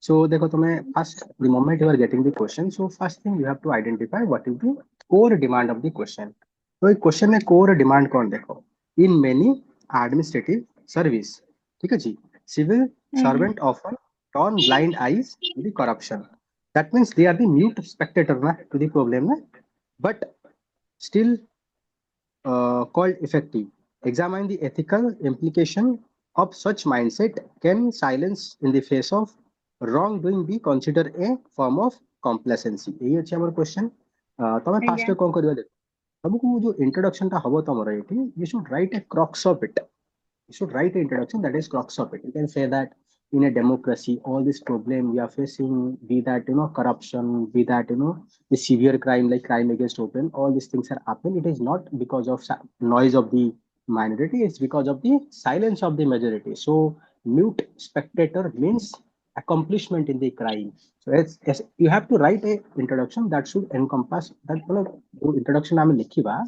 So देखो तुम्हें first the moment you are getting the question, so first thing you have to identify what is the core demand of the question. तो एक question में core demand कौन देखो, in many administrative service, ठीक है जी, civil servant often turn blind eyes to the corruption. That means they are the mute spectator na to the problem na, but still called effective. Examine the ethical implication of such mindset. Can silence in the face of wrongdoing be considered a form of complacency? यही अछि हमर question. तमे fast कोन करियो देखो, हमको जो introduction टा हबो तमर एठी, you should write a crux of it. You should write an introduction that is crux of it. You can say that in a democracy, all this problem we are facing, be that corruption, be that the severe crime like crime against open, all these things are happening. It is not because of noise of the minority; it's because of the silence of the majority. So mute spectator means accomplishment in the crime. So it's you have to write a introduction that should encompass that. जो introduction आमे लिखिबा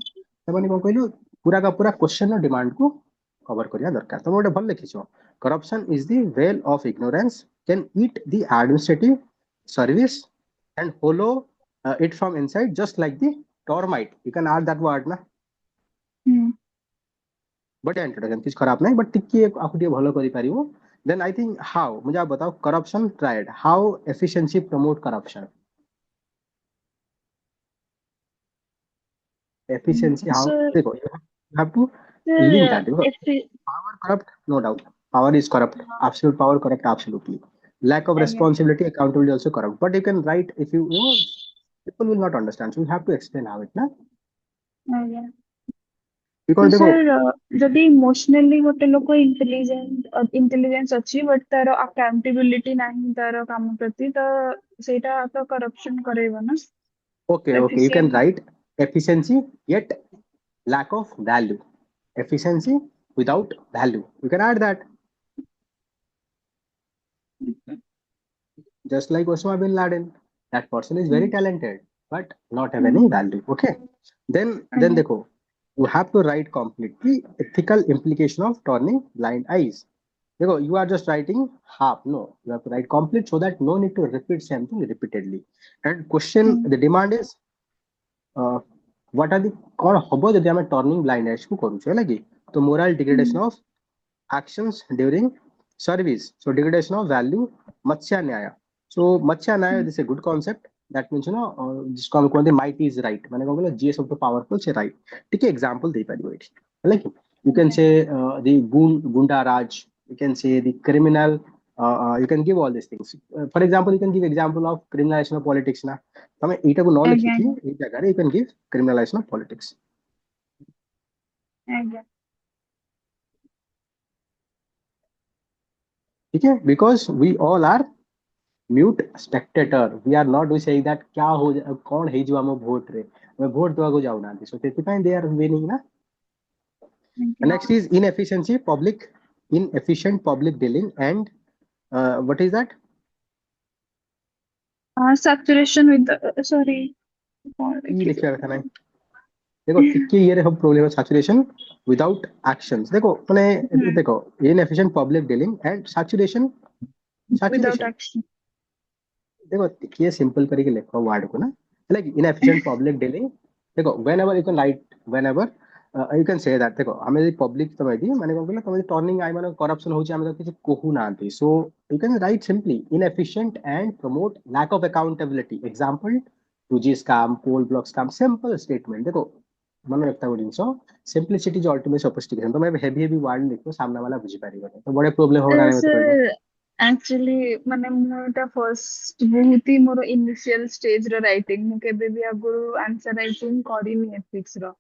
तमाने को कहलो पूरा का पूरा question और demand को cover करिया दरकार. तुम गोटे भल लिखिछ, corruption is the well of ignorance can eat the administrative service and hollow it from inside just like the termite. You can add that word ना. बट इंट्रोडक्शन किछ खराब नहीं, बट टिके आपको टिके भलो करि पारिबो. देन आई थिंक हाउ मुझे आप बताओ corruption tried, how efficiency promote corruption. Efficiency, how? So, देखो, you have to link that. Power corrupt, no doubt. Power is corrupt. Absolute power corrupt, absolutely. Lack of responsibility, accountability also corrupt. But you can write if you know people will not understand. So you have to explain how it na. Because sir, देखो, जदि emotionally गोटे लोक intelligence अच्छी but तार accountability नहीं तार काम प्रति, तो सेटा तो करप्शन करेबो ना. okay, you can write efficiency yet lack of value. Efficiency without value. You can add that. Just like Osama bin Laden, that person is very talented but not have any value. Okay, then देखो, you have to write completely ethical implication of turning blind eyes. देखो, you are just writing half. No, you have to write complete so that no need to repeat same thing repeatedly. And question, the demand is what are the कौन हबो जदि हमें turning blind eyes को करूछे लगी, तो moral degradation of actions during service. So degradation of value, Matsya Nyaya. So Matsya Nyaya is a good concept. That means जिसको हम कहते हैं might is right. मैंने कहा GS of the powerful से right. ठीक है, example दे पारिबो एठी. Like you can say the Gunda Raj. You can say the criminal. You can give all these things. For example, you can give example of criminalization of politics ना. तमें एटा को न लिखिकी ए जगह रे you can give criminalization of politics. ठीक है, because we all are mute spectator. We are not we saying that क्या हो कौन है जो हम वोट रे, हमें वोट देवा को जाऊ ना. So ସେଥିପାଇଁ they are winning ना. And next is inefficiency, inefficient public dealing, and what is that? saturation with the sorry. ये लिखा था ना. देखो टिक्की ये हम प्रॉब्लम है saturation without actions. देखो मैंने देखो inefficient public dealing and saturation without action. देखो ये सिंपल करके लिखो वर्ड को ना, लाइक इनएफिशिएंट पब्लिक डीलिंग. देखो whenever you can right, whenever you can say that. देखो हमें ये पब्लिक तमे दी माने कोन कहला तमे टर्निंग आई माने करप्शन होची हमें तो किछ कहू नांती. So you can write simply inefficient and promote lack of accountability. Example 2G scam, pole block scam. Simple statement. देखो मन रखता हो जिंसो सिंपलिसिटी जो अल्टीमेट सोफिस्टिकेशन. तो मैं हेवी हेवी वर्ड लिखो सामने वाला बुझी पारिबो तो बड़े प्रॉब्लम हो रहा है. सर एक्चुअली माने मोटा फर्स्ट बहुत ही मोर इनिशियल स्टेज रो राइटिंग मु केबे भी आगु आंसर राइटिंग करिनी एथिक्स रो.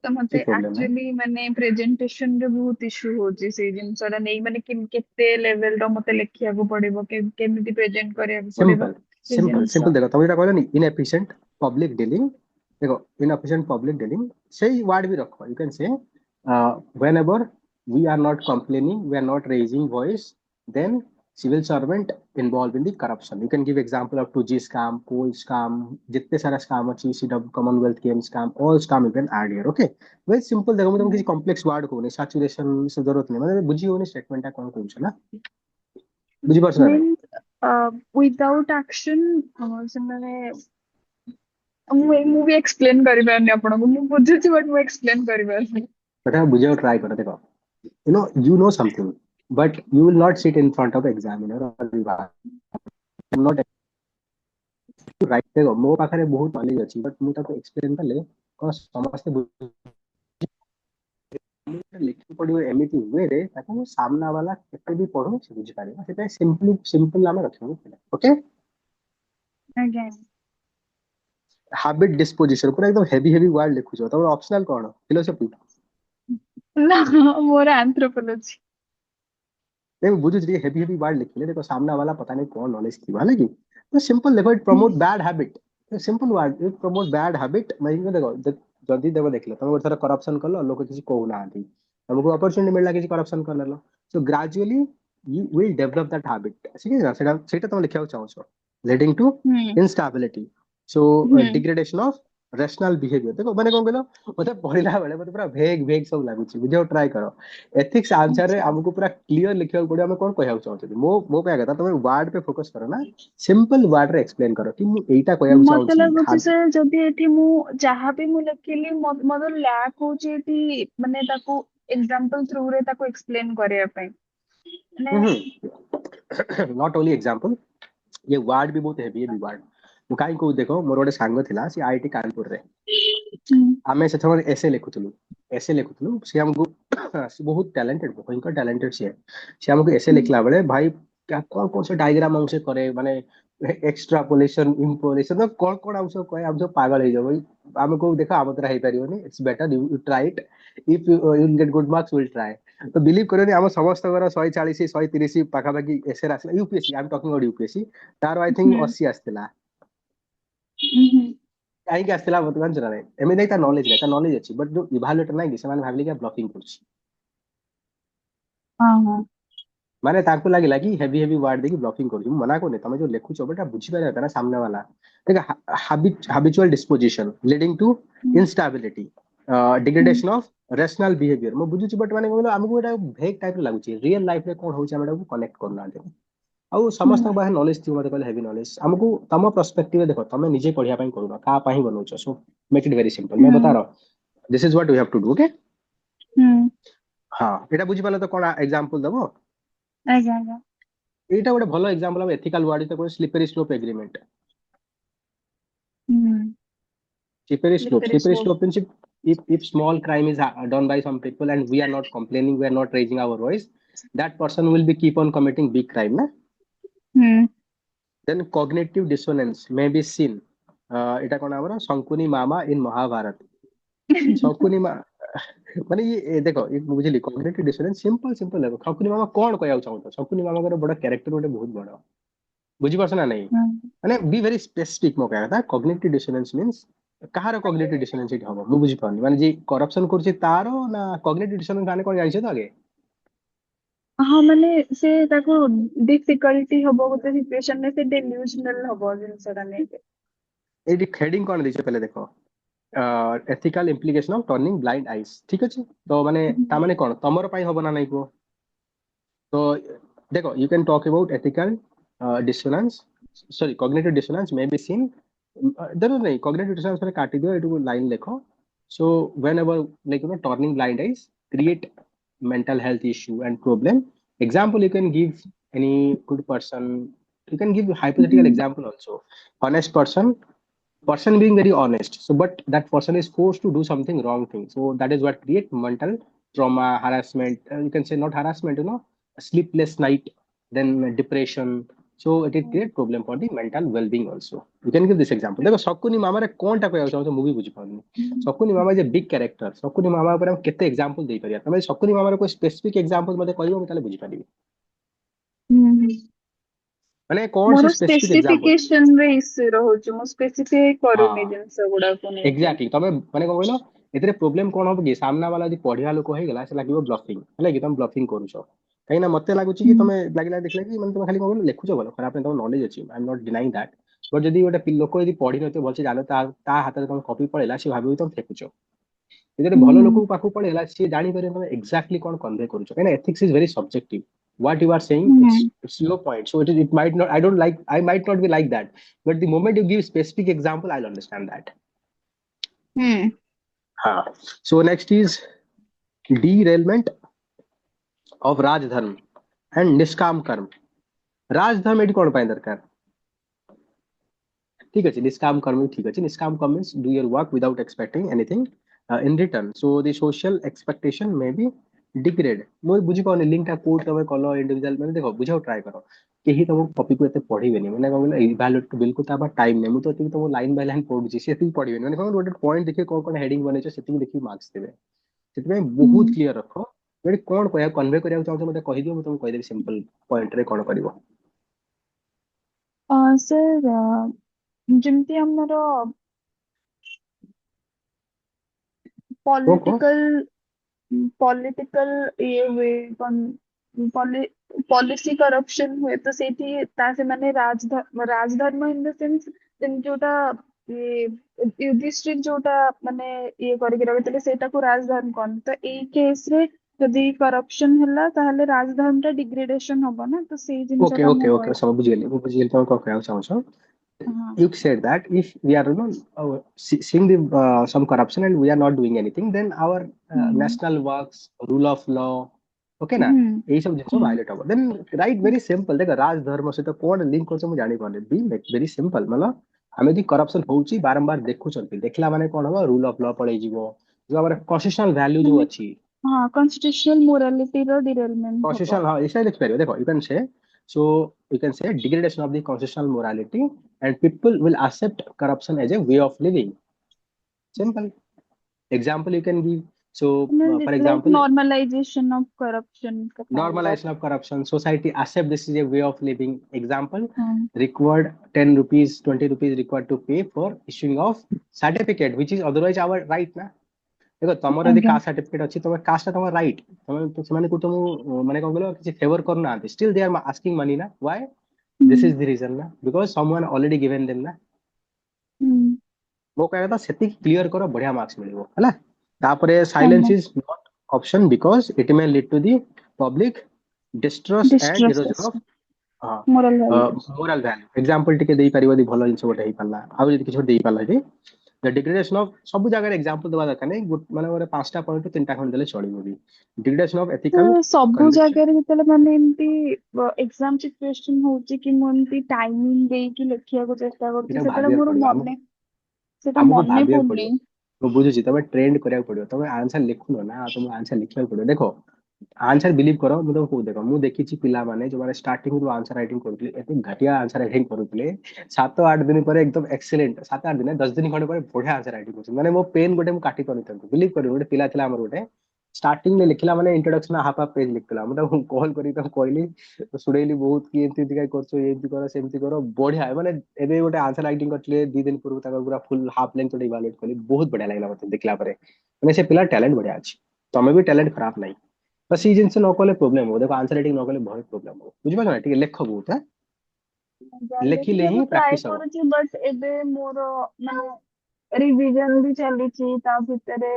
तो मते एक्चुअली माने प्रेजेंटेशन रे बहुत इशू होची से जिनसरा नै माने केते लेवल रो मते लेखिया को पड़िबो केमिति प्रेजेंट करिया को पड़िबो. सिंपल देखो तुम कहला नहीं इनएफिशिएंट पब्लिक डीलिंग. देखो इनएफिशिएंट पब्लिक डीलिंग सही वर्ड भी रखो. You can say whenever we are not complaining, we are not raising voice, then civil servant involved in the corruption. You can give example of 2G scam, poll scam, जितने सारा scam अच्छी CW Commonwealth Games scam, all scam you can add here. Okay, very simple. देखो मैं किसी complex word को नहीं, saturation से जरूरत नहीं. मतलब बुझी होने statement है कौन कौन सा ना बुझी पर्सन है. विदाउट एक्शन ସେମାନେ ମୁଁ ବି ଏକ୍ସପ୍ଲେନ କରିପାରୁନି ଆପଣଙ୍କୁ ମୁଁ ବୁଝୁଛି ବଟ୍ ମୁଁ ଏକ୍ସପ୍ଲେନ କରିପାରୁନି बट बुझे ट्राई करो देखो you know something but you will not sit in front of examiner or not right देखो मो पाखरे बहुत नॉलेज अछि बट मु ताको एक्सप्लेन करले कोन समस्त लिखि पड़ियो एमिति वे रे ताको सामना वाला केते भी पढो से बुझि पारे सेटा सिंपल नाम रखियो ओके ଆଜ୍ଞା हैबिट डिस्पोजिशन पूरा एकदम हेवी वर्ड लिखुछ तमर ऑप्शनल कोन फिलोसफी ନା ମୋର anthropology नहीं बुझु जी हेवी वर्ड लिखले देखो सामना वाला पता नहीं कौन नॉलेज थी है कि तो सिंपल देखो it promote bad habit simple word it promote bad habit मैं देखो जल्दी देखो देखले तुम गोटे थर करप्शन कल लोक किसी कहू ना तुमको अपॉर्चुनिटी मिलला किसी करप्शन करल so gradually you will develop that habit ठीक है ना सेटा तुम लिखा चाहो लीडिंग टू ହୁଁ इनस्टेबिलिटी सो ହୁଁ डिग्रेडेशन ऑफ रेशनल बिहेवियर देखो मैंने कौन कहलो मते पढ़िला बेले मते पूरा भेग सब लागुची बुझो ट्राई करो एथिक्स आंसर रे ଆଚ୍ଛା हमको पूरा क्लियर लिखिବାକୁ पड़ियो हम कोन कहବାକୁ चाहते मो कहया କଥା तुम वर्ड पे फोकस करो ना सिंपल वर्ड रे एक्सप्लेन करो कि मु एटा कहବାକୁ ମତେ चाहूची ଲାଗୁଛି ସେ ଯଦି ଏଠି ମୁଁ ଯାହା ବି ମୁଁ ଲେଖିଲି ମୋର ଲ୍ୟାକ୍ ହଉଛି ଏଠି ମାନେ ତାକୁ ଏକ୍ସାମ୍ପଲ ଥ୍ରୁରେ ତାକୁ ଏକ୍ସପ୍ଲେନ କରିବା ପାଇଁ ମାନେ नॉट ओनली एग्जांपल ये वर्ड भी बहुत हेवी है वर्ड मु काई को देखो मोर गोटे सांग थिला सी आईटी कानपुर रे ହୁଁ आमे से एसे लिखुथलु से हमको से बहुत टैलेंटेड भयंकर टैलेंटेड से हमको एसे ହୁଁ लिखला बेले भाई क्या कौन कौन से डायग्राम हमसे करे माने एक्सट्रापोलेशन इंपोलेशन कौन कौन हमसे कहे हम सब पागल हो जाबो हमको देखो हम तोरा हे परियोनी it's better you try it if you get good marks will try to believe करियोनी हम समस्त 140 130 पाखा पाखी एसे आसला UPSC I am talking about UPSC तार आई थिंक ହୁଁ 80 आस्थिला ହୁଁ କାହିଁକି ଆସିଥିଲା ମତେ ଜାଣିଛ ନା ନାଇଁ ଏମିତି ନାଇଁ ତା ନଲେଜ ନାହିଁ ତା ନଲେଜ ଅଛି ବଟ ଯୋଉ ଇଭାଲୁଏଟର ନାହିଁ କି ସେମାନେ ଭାବିଲେ କି ବ୍ଲକିଂ କରୁଛି ହଁ ହଁ ମାନେ ତାଙ୍କୁ ଲାଗିଲା କି ହେଭି ୱାର୍ଡ ଦେଇକି ବ୍ଲକିଂ କରୁଛି ମୁଁ ମନା କରୁନି ତମେ ଯୋଉ ଲେଖୁଛ ବଟ ବୁଝିପାରିବା ଦରକାର ନା ସାମ୍ନା ବାଲା ଦେଖ ହାବିଚୁଆଲ ଡିସ୍ପୋଜିସନ ଲିଡିଂ ଟୁ ହୁଁ ଇନଷ୍ଟାବିଲିଟି ହୁଁ ଡିଗ୍ରେଡେସନ ଅଫ ରେସନାଲ ବିହେଭିयर ମୁଁ ବୁଝୁଛି ବଟ ମାନେ କଣ କହିଲ ଆମକୁ ଏଟା ଭେକ୍ ଟାଇପ ଲାଗୁଛି ରିଅଲ ଲାଇଫ ରେ କଣ ହଉଛି ଆମେ ଏଟାକୁ କନେକ୍ଟ କରୁନାହାନ୍ତି ଆଉ ହୁଁ ସମସ୍ତଙ୍କ ପାଖରେ ନଲେଜ ଥିବ ମତେ କହିଲେ ହେଭି ନଲେଜ ଆମକୁ ତମ ପର୍ସପେକ୍ଟିଭ ଦେଖ ତମେ ନିଜେ ପଢିବା ପାଇଁ କରୁନ କାହା ପାଇଁ ବନଉଛ so make it very simple मैं बता ହୁଁ रहा हूँ this is what you have to do okay ହୁଁ हाँ ଏଟା ବୁଝିପାରିଲ ତ କଣ एग्जांपल ଦବ ଆଜ୍ଞା ଆଜ୍ଞା ଏଇଟା ଗୋଟେ ଭଲ example of ethical word is the slippery slope agreement ହୁଁ slippery slippery slope slope means if small crime is done by some people and we are not complaining we are not raising our voice that person will be keep on committing big crime na ହୁଁ then cognitive dissonance may be seen এটা কোন আমরা শঙ্কুনি মামা in Mahabharat Shakuni मा माने ये देखो ये बुझिली कॉग्निटिव डिसोनेंस सिंपल देखो शकुनी मामा कौन कहया चाहतो शकुनी मामा का बड़ा कैरेक्टर गोटे बहुत बड़ा बुझी परछ ना नहीं ହୁଁ माने बी वेरी स्पेसिफिक मो कहया था cognitive dissonance means Kahar cognitive dissonance it हबो मु बुझी पानी माने जे करप्शन करछि तारो ना कॉग्निटिव डिसोनेंस माने कोन जानि छ तो आगे ହଁ ମାନେ ସେ ତାକୁ ଡିଫିକଲ୍ଟି ହବ ଗୋଟେ ସିଚୁଏସନରେ ସେ ଡେଲ୍ୟୁଜନାଲ ହବ ଜିନିଷଟା ନେଇକି एडी हेडिंग कोन दिछ पहले देखो ethical implication of turning blind eyes ठीक अछि तो माने ता माने कोन तमर पई हबो ना नहीं को तो देखो you can talk about ethical dissonance sorry cognitive dissonance may be seen जरूर नहीं cognitive dissonance पर काटी दियो एटू लाइन लिखो so whenever like you know turning blind eyes create mental health issue and problem example you can give any good person you can give hypothetical example also honest person being very honest so but that person is forced to do something wrong thing so that is what create mental trauma harassment you can say not harassment you know sleepless night then depression so it will create problem for the mental well-being also you can give this example देखो शकुनी मामा रे कोन टा कहया चाहतो मु भी बुझी पाउनी शकुनी मामा जे big character Shakuni मामा पर हम केते example दे परिया तमे शकुनी मामा रे कोई स्पेसिफिक एग्जांपल मते कहइबो म ताले बुझी पारिबी माने कोन से ମୋର स्पेसिफिक एग्जांपल ସ୍ପେସିଫିକେସନ ରେ इश्यू ରହୁଛି ମୁଁ ସ୍ପେସିଫାଇ କରୁନି हाँ ଜିନିଷ गुड़ाको नेकी एक्जाक्टली तमे माने कोन कहलो एतरे प्रॉब्लम कोन हो कि सामना वाला यदि पढ़िया लोक हो गेला से लागिवो ब्लफिंग हले कि तुम ब्लफिंग करूछो कहीं ना मते लागुची कि तुम लागिला देखला कि मन तुम खाली कोन लेखुछो बोलो खराब तुम नॉलेज अछि आई am not denying that but जदि गोटे लोक यदि पढ़ी नथियो भलसे जानो ता हाथ रे तुम कॉपी पळेला से भाबियो तुम फेकुछो जदि भलो लोक पाखु पळेला से जानि करे तुम एक्जाक्टली कोन कन्वे करूछो कहीं ना ethics is very subjective what you are saying, it's your point. So it might not, I might not be like that, but the moment you give specific example, I'll understand that. So next is derailment of Rajdharm and Niskam Karm. Rajdharm eighty कौन पाए दरकार? ठीक है, निष्काम कर्म ठीक है, निष्काम कर्म means do your work without expecting anything in return. So the social expectation may be degrade. ମୁଁ ବୁଝି ପାଉନି ଲିଙ୍କଟା କୋଉଠି ତମେ କଲ ଇଣ୍ଡିଭିଜୁଆଲ, ମାନେ ଦେଖ ବୁଝାଉ ଟ୍ରାଏ କର, କେହି ତମ ଟପିକକୁ ଏତେ ପଢିବେନି, ମାନେ କଣ କହିଲ ଇଭାଲୁଏଟ ବିଲକୁଲ ତା ପାଖରେ ଟାଇମ ନାହିଁ, ମୁଁ ତ ଏତିକି ତମ ଲାଇନ ବାଇ ଲାଇନ ପଢୁଛି, ସେତିକି ପଢିବେନି, ମାନେ କଣ ଗୋଟେ ପଏଣ୍ଟ ଦେଖିବେ କଣ କଣ ହେଡିଙ୍ଗ ବନେଇଛ ସେତିକି ଦେଖିକି ମାର୍କ୍ସ ଦେବେ। ସେଥିପାଇଁ ବହୁତ କ୍ଲିୟର ରଖ, ଯଦି କଣ କହିବାକୁ କନଭେ କରିବାକୁ ଚାହୁଁଛ ମତେ କହିଦିଅ, ମୁଁ ତମକୁ କହିଦେବି ସିମ୍ପଲ ପଏଣ୍ଟରେ କଣ କରିବ। सर ଯେମିତି ଆମର पॉलिटिकल पॉलिटिकल ये हुए पॉलिसी करप्शन हुए तो सेठी से माने राजधर्म इन द सेंस जोटा ये युधिष्ठिर जोटा माने ये करके रखिଥିଲେ सेटा को राजधर्म कौन तो एई केस रे यदि करप्शन हला ताहले राजधर्म टा डिग्रेडेशन हबो ना, तो सेई ओके जिंसटा ओके मु ओके सब बुझिगली, ମୁଁ ବୁଝିଗଲି ତମେ କଣ କହିବାକୁ ଚାହୁଁଛ। You said that if we are seeing the some corruption and we are not doing anything, then our national works, rule of law, okay ना, यही सब जिनिस वायलेट हबो। then right, very simple, देखो राज धर्म सहित कोन लिंक करछ मु जानि पाने, बी very simple, मतलब हमें दी करप्शन होउची बारंबार देखुचंती, देखला माने कोन हबो, रूल ऑफ लॉ पळै जीवो, जो हमर कॉन्स्टिट्यूशनल वैल्यू जो अछि, हां कॉन्स्टिट्यूशनल मोरालिटी रो डिरेलमेंट constitutional, हाँ ऐसा लिख पारियो, देखो you can say, so you can say degradation of the constitutional morality and people will accept corruption as a way of living. Simple example you can give. So for like example, normalization of corruption का kind of normalization of corruption, society accept this is a way of living. Example, required 10 rupees 20 rupees required to pay for issuing of certificate which is otherwise our right ना। देखो तमर यदि caste certificate अछि, तमर cast तमर right, तमर तो सेमाने को तुम माने कोन कहलो किछि फेवर करना आते, still they are asking money ना, why, this is the reason ना, because someone already given them ना। मो कहबा था सेति क्लियर करो, बढ़िया मार्क्स मिलिबो हला। तापरे silence is not option because it may lead to the public distrust and erosion of moral value. Moral value. Example टिके देई परिबो दी भलो जिंस गोटे हे पल्ला, आ जदि किछ देई पल्ला जे द डिग्रेडेशन ऑफ सब जगह एग्जांपल दवा दरकार नै, माने गोटे पांचटा पॉइंट तो तीनटा खंड देले चलिबो भी। डिग्रेडेशन ऑफ एथिकल तो सब जगह रे जतले माने एमती एग्जाम सिचुएशन होची कि मो एमती टाइमिंग देई कि लेखिया को चेष्टा करछि, सेतले मोर मने सेटा हमको मने भाबिया पड़नी। पड़ियो, मैं बुझुची तमे ट्रेंड करिया पड़ियो, तमे आंसर लिखुनो ना, तुम आंसर लिखिया पड़ियो। देखो आंसर बिलीव करो, मु तुमको देखो मु देखिछि पिला माने जो माने स्टार्टिंग रो आंसर राइटिंग करथले, एते घटिया आंसर राइटिंग करथले, 7-8 दिन पर एकदम एक्सीलेंट, 7-8 दिन 10 दिन खंड पर बढ़िया आंसर राइटिंग करछ, माने मो पेन गोटे मु काटी करनी तंतु बिलीव करियो। गोटे पिला थिला हमर गोटे स्टार्टिंग में लिखला माने इंट्रोडक्शन हाफ हाफ पेज लिखला, मु ताको कॉल करी त कहली सुडेली बहुत कि एंती काय करछो, एंती करो सेंती करो, बढ़िया माने एबे गोटे आंसर राइटिंग करथले 2 दिन पूर्व ताको पूरा फुल हाफ लेंथ गोटे इवैल्यूएट करली, बहुत बढ़िया लागला मते देखला परे, माने से पिला टैलेंट बढ़िया अछि, तमे भी टैलेंट खराब नहीं, बस ये जिनसे न कले प्रॉब्लम हो। देखो आंसर राइटिंग न कले बहुत प्रॉब्लम हो, बुझि पाछो ना, ठीक है लेख बहुत है, लेखिले ही ट्राई प्रैक्टिस हो। करछि बट एबे मोर माने रिवीजन भी चलीछि, ता भितरे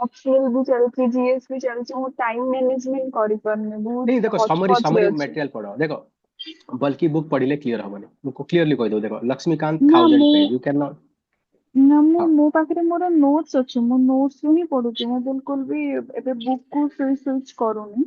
ऑप्शनल भी चलीछि, जीएस भी चलीछि, मो टाइम मैनेजमेंट करि परने बहुत नहीं देखो हॉच समरी पॉच रे समरी अछि। मटेरियल पढ़ो, देखो बल्कि बुक पढ़िले क्लियर हबनी, मुझको क्लियरली कह दो, देखो लक्ष्मीकांत ना 1000 मु पेज, यू कैन नॉट। ना मो पाखरे मोर नोट्स अछि, मो नोट्स हि पढुछि, मो बिल्कुल भी एबे बुक को स्विच करूनी,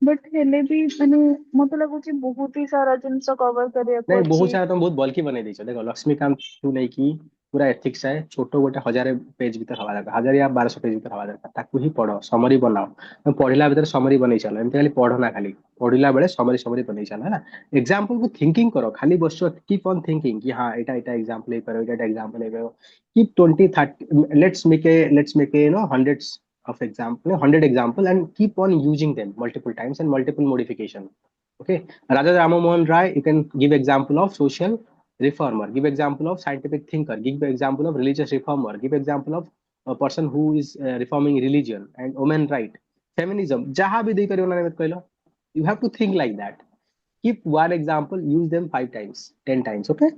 बट हेले भी माने मते लागुछि बहुत ही सारा जिंस कवर करिया नहीं को बहुत अछि। सारा तुम बहुत बल्कि बने दीछ, देखो लक्ष्मीकांत तू नहीं की पूरा एथिक्स है, छोटो गोटे 1000 पेज भीतर हवा दरकार, 1000 या 1200 पेज भीतर हवा दरकार, ताकू ही पढ़ो, समरी बनाओ, तुम पढ़िला भीतर समरी बनै चलो, एमती खाली पढ़ो ना, खाली पढ़िला बेले समरी समरी बनै चलो है ना। एग्जांपल को थिंकिंग करो, खाली बसो कीप ऑन थिंकिंग कि हां एटा एटा एग्जांपल हे करो, एटा एग्जांपल हे करो, keep 20-30, let's make a hundreds of example, 100 example and keep on using them multiple times and multiple modification. Okay, Raja Ramamohan Rai, you can give example of social reformer, give example of scientific thinker, give example of religious reformer, give example of a person who is reforming religion and women right, feminism, jaha bhi dei kariyo na mत कहलो, you have to think like that, keep one example, use them 5 times 10 times, okay,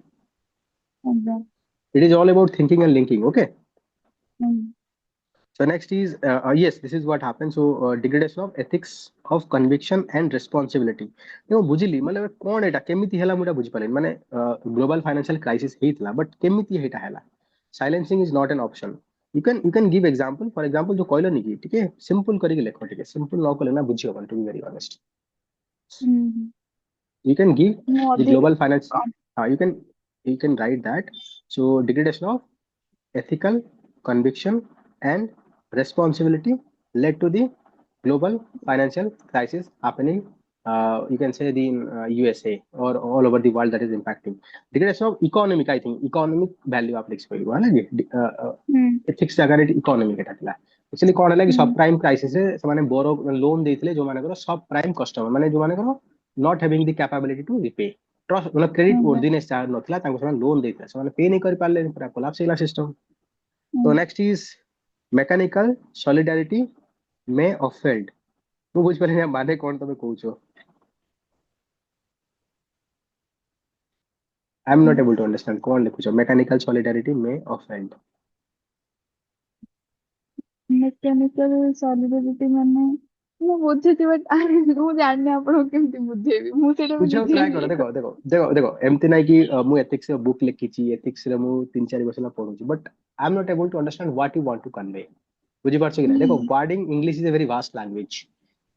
it is all about thinking and linking, okay. So next is yes, this is what happens. So degradation of ethics of conviction and responsibility. देखो बुझिली मतलब कौन एटा केमिति हैला मुटा बुझि पालेन माने global financial crisis हेतला but केमिति हेटा हैला silencing is not an option you can give example for example जो कहलो निकी ठीक है सिंपल करके लेखो ठीक है सिंपल न कले ना बुझि होबन to be very honest you can give ମୁଁ the ଅଧିକ global finance କମ୍ you can write that so degradation of ethical conviction and responsibility led to the global financial crisis happening you can say the USA or all over the world that is impacting degradation of economic I think economic value आप लिख सकते हो है ना ହୁଁ ethics ଜାଗାରେ economic ଏଟା ଥିଲା एक्चुअली कौन है कि ହୁଁ सब प्राइम क्राइसिस रे ସେମାନେ ବୋର ଲୋन ଦେଇଥିଲେ ଯୋଉ ମାନଙ୍କର सब प्राइम कस्टमर ମାନେ ଯୋଉ ମାନଙ୍କର not having the capability to repay trust मतलब क्रेडिट ହୁଁ वर्दीनेस चाह नथिला तांको ସେମାନେ लोन ଦେଇଥିଲେ ସେମାନେ पे नहीं कर पाले पूरा कोलैप्स ହେଇଗଲା सिस्टम ହୁଁ तो नेक्स्ट इज मैकेनिकल सॉलिडारिटी में ऑफेल्ड ମୁଁ ବୁଝିପାରିନି ମାନେ କଣ ତମେ କହୁଛ I am not able to understand कौन लिखुଛ मैकेनिकल सॉलिडारिटी में ऑफेल्ड ମେକାନିକାଲ ସଲିଡିଟି ମାନେ ମୁଁ ବୁଝୁଛି ବଟ୍ ମୁଁ ଜାଣିନି ଆପଣଙ୍କୁ କେମିତି ବୁଝେଇବି ମୁଁ ସେଇଟା ବି ବୁଝିବାକୁ ନିଜେ ଟ୍ରାଏ କର ଦେଖ ଦେଖ ଦେଖ ଦେଖ ଏମିତି ନାଇଁ କି ମୁଁ ଏଥିକ୍ସ ର ବୁକ୍ ଲେଖିଛି ଏଥିକ୍ସ ରେ ମୁଁ 3-4 ବର୍ଷ ହେଲା ପଢୁଛି but I am not able to understand what you want to convey ବୁଝିପାରୁଛ କି ନା ଦେଖ wording English is a very vast language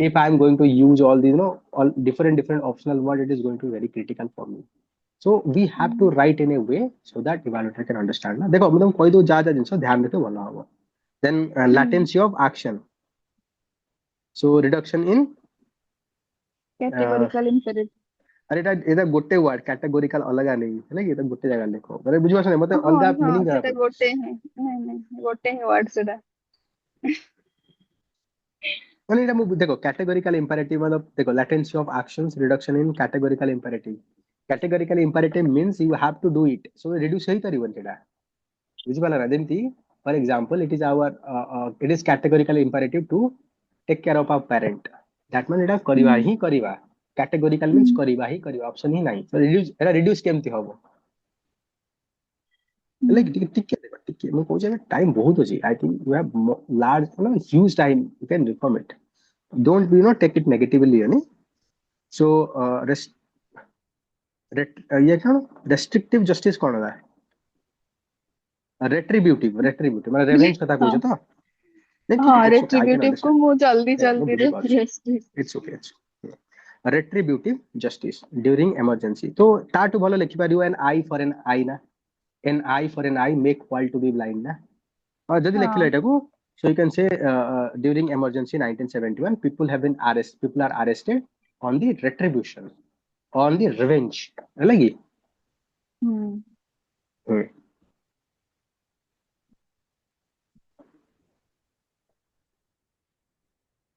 if I am going to use all these all different optional word it is going to be very critical for me so we have to write in a way so that evaluator can understand ना देखो मैं तुमको कह दूं जा जा जिनिस ध्यान देते ଭଲ ହବ then latency of action so reduction in uh, categorical imperative अरे एटा गोटे वर्ड कैटेगोरिकल अलग नहीं है कि एटा गोटे जगह लिखो माने बुझि पाछने मते ହଁ अलगा ହଁ मीनिंग ସେଟା जरा ଗୋଟେ ହିଁ ନାଇଁ ନାଇଁ ଗୋଟେ ହିଁ ୱାର୍ଡ ସେଟା माने एटा मु देखो कैटेगोरिकल इंपेरेटिव मतलब देखो latency of actions reduction in categorical imperative categorical imperative means you have to do it so reduce हेई परिबन सेटा बुझि पाला ना जेंती for example it is our it is categorical imperative to take care of our parent that mean एटा ହୁଁ करबा ही करबा categorical ହୁଁ मींस करबा ही करबा ऑप्शन ही नहीं तो रिड्यूस एटा रिड्यूस केमती हबो ହୁଁ like ଟିକେ ମୁଁ କହୁଛି ଏବେ ଟାଇମ ବହୁତ ଅଛି I think you have large huge time you can reform it don't take it negatively so ये कौन restrictive justice कौन है retributive मतलब revenge कथा ହଁ कହୁଛ तो नहीं ठीक ହଁ है it's okay I can retributive କୁ understand ମୁଁ ଜଲ୍ଦି मैं ଜଲ୍ଦିରେ ବୁଝି ପାରୁଛି it's okay retributive justice during emergency तो ताठू भलो लिखि परियो an eye for an eye ना an eye for an eye make world to be blind ना और जदि ହଁ लिखिले एटाकू so you can say during emergency 1971 people are arrested on the retribution on the revenge है लगी ହୁଁ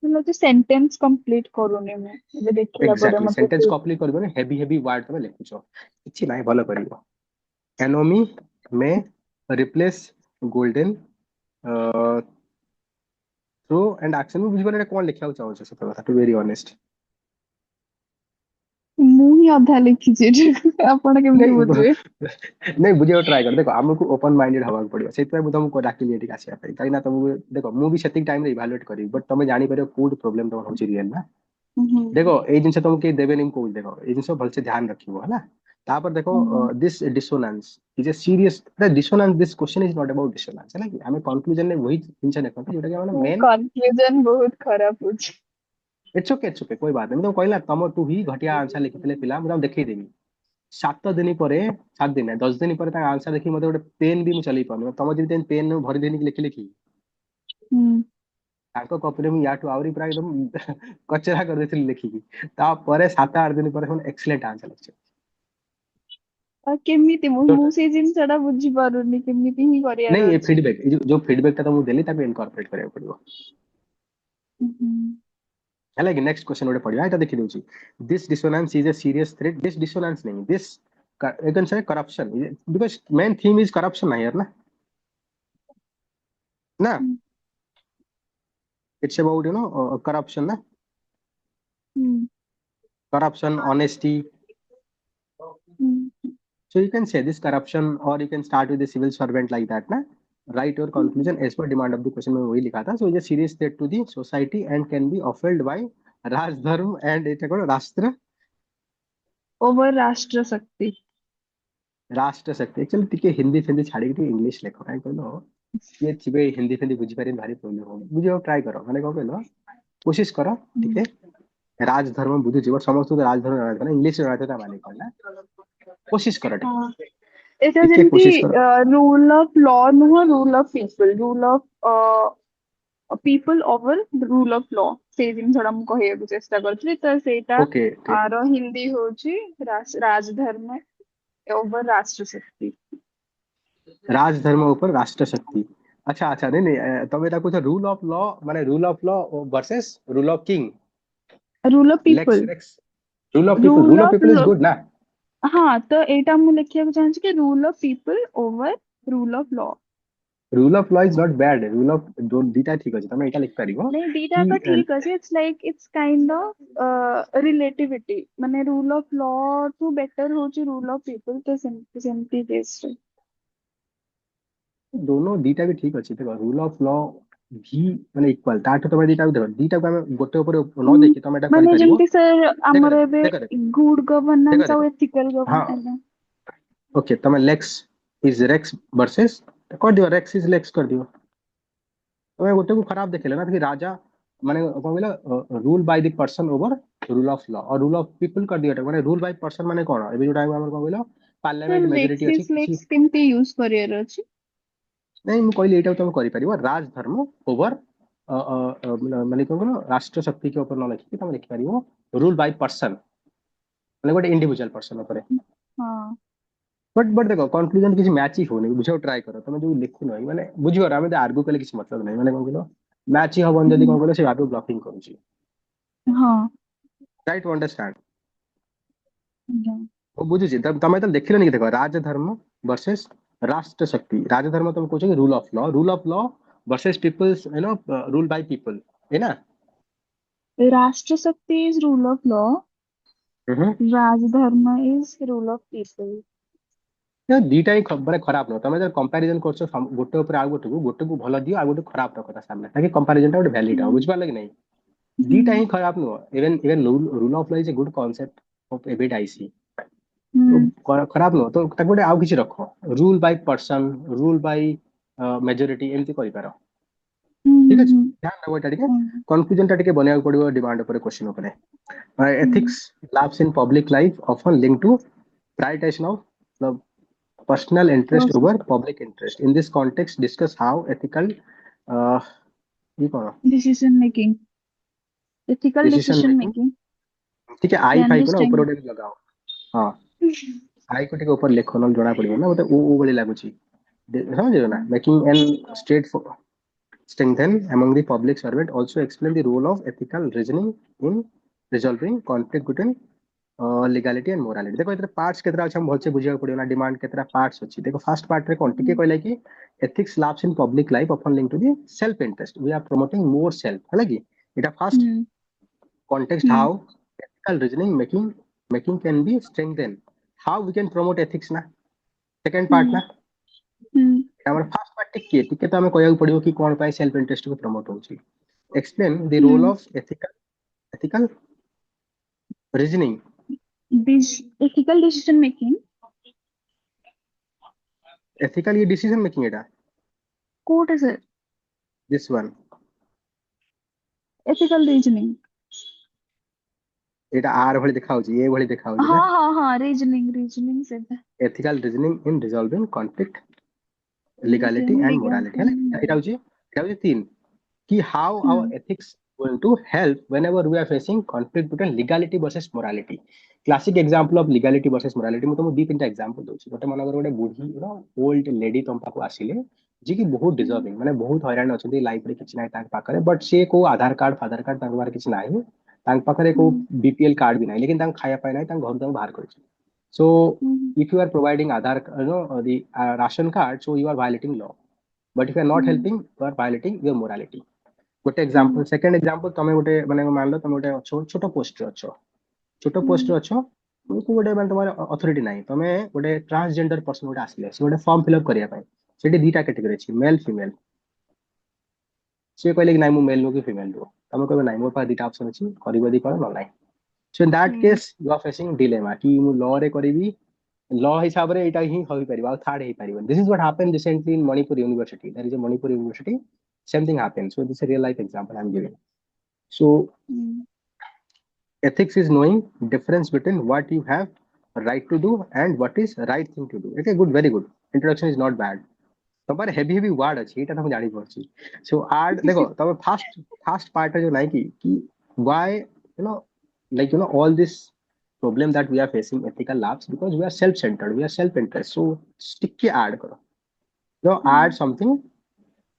मतलब सेंटेंस कंप्लीट करूनी मैं ଏବେ ଦେଖିଲା ପରେ एग्जैक्टली ମତେ सेंटेंस कॉपी करबो हेवी वर्ड तमे लिखुछ किछि नाही भलो करिवो एनोमी में replace golden throw and action में बुझिबा कोन लिखिया चाहौ छ सत कथा टू वेरी ऑनेस्ट ମୁଁ ହିଁ ଅଧା ଲେଖିଛି ଏଠି ଆପଣ କେମିତି नहीं ବୁଝିବେ नहीं बुझे ट्राई कर देखो हमको ओपन माइंडेड हवा पड़ो से तुमको डाकिली एठी आसिया कहीं तुमको देखो मु भी सेटिंग टाइम रे इवैल्यूएट करी बट तुम जानि परियो कोड प्रॉब्लम तुम होची रियल ना ହୁଁ देखो ए जिनसे तुमको के देबे नहीं कोड देखो ए जिनसे भल से ध्यान रखियो है ना तापर देखो ହୁଁ this dissonance is a serious dissonance this question is not about dissonance है ना कि हमें कंक्लूजन में वही जिनसे देखो जोटा कि हमारा मेन कन्फ्यूजन बहुत खराब होची इट्स ओके कोई बात नहीं मैं कहला तुम तू ही घटिया आंसर लिखितले पिला मैं देखै देबी 7 दिन पर 7 दिन ना 10 दिन पर आंसर देखी मत गोटे पेन भी मुझे चल पाऊँ तुम जब पेन भरी देनी लिखि लिखि ହୁଁ कपी में याठू आहरी पूरा एकदम कचरा कर देथिली लिखिकी तापर 7-8 दिन पर एक्सीलेंट आंसर लिखछ ଆଉ କେମିତି ମୁଁ तो ମୁଁ ସେଇ ଜିନିଷ ଟା ବୁଝି ପାରୁନି କେମିତି ହିଁ नहीं କରିବାର ये ଅଛି फीडबैक जो फीडबैक ता तुमको देली ताको इनकॉर्पोरेट करया पड़िबो ହୁଁ हैला कि नेक्स्ट क्वेश्चन ओटे पड़िया एटा देखि दउची this dissonance is a serious threat this dissonance नहीं this you can say corruption because main theme is corruption ना यार ना it's about corruption ना ହୁଁ corruption honesty ହୁଁ so you can say this corruption or you can start with a civil servant like that na right your conclusion as per demand of the question में वही लिखा था. So is a serious threat to the society and can be upheld by Rajdharma and एटा कोन राष्ट्र over राष्ट्र शक्ति. राष्ट्र शक्ति. एक्चुअली टिके हिंदी फिंदी छाड़ी के इंग्लिश लेखो काई कहलो ये थिबे हिंदी फिंदी बुझी पारे भारी प्रॉब्लम हो बुझियो ट्राई करो माने को कहलो कोशिश करो ठीक है. राजधर्म बुझी जीव समस्त तो राजधर्म ना इंग्लिश रहते था माने कहला कोशिश करो हाँ, এটা टिके ଯେମିତି कोशिश करो. रूल ऑफ लॉ नुह rule of people rule of people over the rule of law ସେଇ ଜିନିଷଟା ମୁଁ କହିବାକୁ ଚେଷ୍ଟା କରିଥିଲି ତ ସେଇଟା ओके ओके. ଆର ହିନ୍ଦୀ ହଉଛି ରାଜଧର୍ମ over ରାଷ୍ଟ୍ର ଶକ୍ତି. राजधर्म ऊपर राष्ट्र शक्ति. अच्छा अच्छा नहीं नहीं तब ताको रूल ऑफ लॉ माने rule of law versus rule of king rule of lex people. Lex rule rule of of people is good ना. हाँ तो ଏଇଟା ମୁଁ ଲେଖିବାକୁ ଚାହୁଁଛି କି rule of people over rule of law. Rule of law is not bad rule of दो दीटा ठीक अछि तमे एटा लिख परिबो नहीं दीटा कि का ठीक ଅଛି it's like it's kind of relativity माने rule of law to better होची रूल ऑफ पीपल तो सेमती बेस्ट. दोनों दीटा भी ठीक अछि देखो रूल ऑफ लॉ भी माने इक्वल ताठो तमे दीटा को हम गोटे ऊपर न देखि तमे एटा करि ମାନେ परिबो. ଯେମିତି ସାର୍ देखो ଆମର ଏବେ देखो देखो गुड देखो गवर्नेंस देखो ଆଉ एथिकल हाँ गवर्नेंस. ओके तमे लेक्स इज रेक्स वर्सेस कर दियो रेक्स इज लेक्स कर दियो. तमे गोटे को खराब देखले ना कि राजा माने कोन कहला rule by the person over rule of law और रूल ऑफ पीपल कर दियो माने रूल बाय पर्सन माने कोन एबे जोटा हमर कोन कहला सर पार्लियामेंट मेजॉरिटी अछि लेक्सिस किछि लेक्स केमती यूज करियर अछि. नहीं मु कहली एटा तुम करि परिबो राजधर्म ओवर माने कोन कहला राष्ट्र शक्ति के ऊपर न लिखि तुम लिखि परिबो रूल बाय पर्सन माने गोटे इंडिविजुअल पर्सन ऊपर. हाँ बट देखो कंक्लूजन किसी मैच ही होनी बुझो ट्राई करो तुम जो लिखु न माने बुझियो आमे आर्गु कले किसी मतलब नहीं माने कोन कहलो मैच ही हबन जदी कोन कहलो से आर्गु ब्लॉकिंग करूची. हाँ ट्राई टू अंडरस्टैंड. हाँ. वो बुझुची तमे तो देखिलो नहीं देखो राजधर्म वर्सेस राष्ट्र शक्ति. राजधर्म तुम कहछो कि rule of law versus peoples you know rule by people है ना. Rashtra shakti is rule of law. Hmm. Rajdharma is rule of people. या दीटा ही माने खराब न तमे जब कंपैरिजन करछो गोटे ऊपर आ गोटे को भलो दियो आ गोटे खराब रखो ता सामने ताकि कंपैरिजन टा गोटे वैलिड हो बुझ पाले कि नहीं. दीटा ही खराब न even even rule of law is a good concept of एबिट आईसी. तो खराब न तो ताको गोटे आउ किछि रखो rule by person rule by majority एमती करि पारो. ठीक अछि ध्यान रखो एटा ठीक है. कंक्लूजन टा ठीक बनिया पड़िबो डिमांड ऊपर क्वेश्चन ऊपर. Ethics labs in public life often linked to prioritization of the personal interest over public interest. In this context, discuss how ethical uh, ये कौन decision making. Ethical decision decision making. Making. ठीक है I can phi B को ना ऊपर string. उठे लगाओ. हाँ आई को ठीक ऊपर लिखो ना जोड़ा पड़िबो ना मतलब ओ वाली लागुची समझ ना making an straight strengthen among the public servant also explain the role of ethical reasoning in resolving conflict between legality and morality. देखो इतने पार्ट्स केतरा अच्छा हम भलसे बुझिया पड़ियो ना डिमांड केतरा पार्ट्स अछि. देखो फर्स्ट पार्ट रे कोन टिके कहले कि ethics lives in public life often linked to the self interest we are promoting more self है कि एटा first context how ethical reasoning making can be strengthened how we can promote ethics ना second part ना हमर first part टिके तो हमें कहया पड़ियो कि कोन पाई सेल्फ इंटरेस्ट को प्रमोट होची. Explain the role of ethical reasoning. Ethical decision making. Ethical ये डिसीजन मेकिंग एटा कोट है sir. This one ethical reasoning. एटा आर भली दिखाउची ए भली दिखाउची ना. हाँ हाँ हाँ रीजनिंग रीजनिंग से ethical reasoning in resolving conflict legality and morality है ना. एटा होची तीन कि how our ethics going to help whenever we are facing conflict between legality versus morality. Classic example of legality versus morality ମୁଁ ତମକୁ ଦି ତିନିଟା example ଦଉଛି. ଗୋଟେ ମନେକର ଗୋଟେ ବୁଢୀ old lady ତମ ପାଖକୁ ଆସିଲେ ଯେ କି ବହୁତ ଡିଜର୍ଭିଂ ମାନେ ବହୁତ ହଇରାଣ ଅଛନ୍ତି ଲାଇଫ ରେ କିଛି ନାହିଁ ତାଙ୍କ ପାଖରେ ବଟ୍ ସେ କୋଉ ଆଧାର କାର୍ଡ ଫାଧାର କାର୍ଡ ତାଙ୍କ ପାଖରେ କିଛି ନାହିଁ ତାଙ୍କ ପାଖରେ କୋଉ ବିପିଏଲ କାର୍ଡ ବି ନାହିଁ ଲେକିନ ତାଙ୍କୁ ଖାଇବା ପାଇଁ ନାହିଁ ତାଙ୍କ ଘରୁ ତାଙ୍କୁ ବାହାର କରିଛି. So if you are providing Aadhaar, the ration card, so you are violating law. But if you are not helping, you are violating your morality. ଗୋଟେ एग्जांपल सेकंड एग्जांपल तमे गोटे माने मान लो तमे गोटे अछो छोटो पोस्ट रे अछो छोटो पोस्ट रे अछो तुमको गोटे माने तुम्हारे अथॉरिटी नाही तमे गोटे ट्रांसजेंडर पर्सन गोटे आसिले से गोटे फॉर्म फिलअप करिया पाए सेठी दीटा कैटेगरी अछि मेल फीमेल से कहले कि नाइ मु मेल नो कि फीमेल नो तमे कहबे नाइ मोर पा दीटा ऑप्शन अछि करिबो दी कर न नाइ so in that hmm case you are facing dilemma कि मु लॉ रे करिबी लॉ हिसाब रे एटा ही होई परिबा थर्ड ही परिबो this is what happened recently in Manipur university there is a Manipur university same thing happens so this is a real life example I'm giving so hmm ethics is knowing difference between what you have right to do and what is right thing to do okay good very good introduction is not bad तबार heavy heavy word अछि एटा हम जानि परछि so art देखो तब fast part जो नाही कि why you know like you know all this problem that we are facing ethical labs because we are self centered we are self interest so stick के add करो add something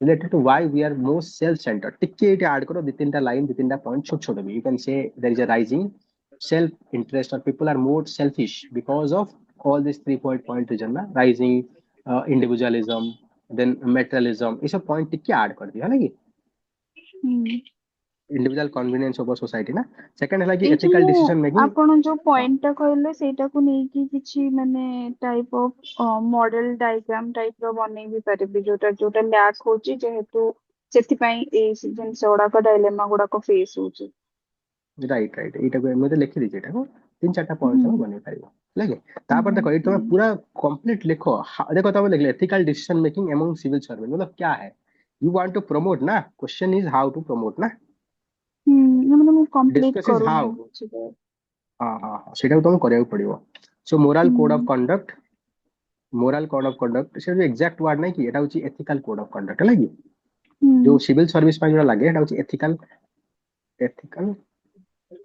related to why we are most self-centered. टिक्के इटे add करो दो तीन टा line दो तीन टा पॉइंट छोटे छोटे भी. You can say there is a rising self-interest or people are more selfish because of all these 3 point reason ना rising individualism then materialism ये सब पॉइंट टिक्के ऐड कर दिया है ना कि हम्म इंडिविजुअल कन्वीनियंस ओवर सोसाइटी ना सेकंड है कि ଏଇ एथिकल ଯୋଉ डिसीजन मेकिंग. ଆପଣ ଯୋଉ ପଏଣ୍ଟ ଟା କହିଲେ ସେଇଟାକୁ ନେଇକି କିଛି ମାନେ type of model diagram type ର ବନେଇ ବି ପାରିବି ଯୋଉଟା ଯୋଉଟା ଲ୍ୟାକ୍ ହଉଛି ଯେହେତୁ ସେଥିପାଇଁ ଏଇ ଜିନିଷ ଗୁଡାକ ଡାଇଲେମା ଗୁଡାକ ଫେସ୍ ହଉଛି. राइट राइट एटा को मैं लिखि देछि एटा को तीन चारटा पॉइंट हम ହୁଁ बनै पारिबो लागे तापर ହୁଁ देखो ये ହୁଁ तुम पूरा कंप्लीट लिखो देखो तुम लिख ethical decision making among civil servant मतलब क्या है यू वांट टू प्रमोट ना question is how to promote ना ମାନେ ମୁଁ କମ୍ପ୍ଲିଟ डिस्कस इज କରୁନି हाउ ବୁଝିଲେ. हाँ हाँ हाँ सेटा तुम करिया पड़िबो सो मोरल कोड ऑफ ହୁଁ conduct moral code of conduct से जो एग्जैक्ट वर्ड नहीं कि एटा होची एथिकल कोड ऑफ कंडक्ट लागी जो ହୁଁ सिविल सर्विस ପାଇଁ जो लागे एटा होची ethical ethical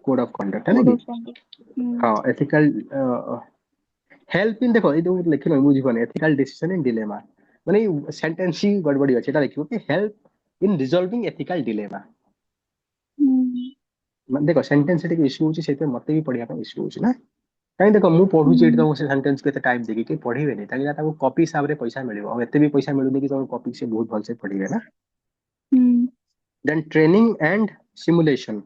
code of conduct है ना कि କୋଡ୍ हाँ एथिकल हेल्प इन देखो ये जो लिखिलो बुझी कोन एथिकल डिसीजन इन डिलेमा माने सेंटेंस ही गड़बड़ी अछि एटा लिखियो कि help in resolving ethical dilemma देखो सेंटेंस सेटे इश्यू होची सेते मते भी पढिया का इश्यू होची ना काई देखो मु पढुची एटा से सेंटेंस केते टाइम देगी के पढिबे नै ताकि ताको कॉपी हिसाब रे पैसा मिलिबो और एते भी पैसा मिलुनी कि तुम कॉपी से बहुत भल से पढिबे ना देन ट्रेनिंग एंड सिमुलेशन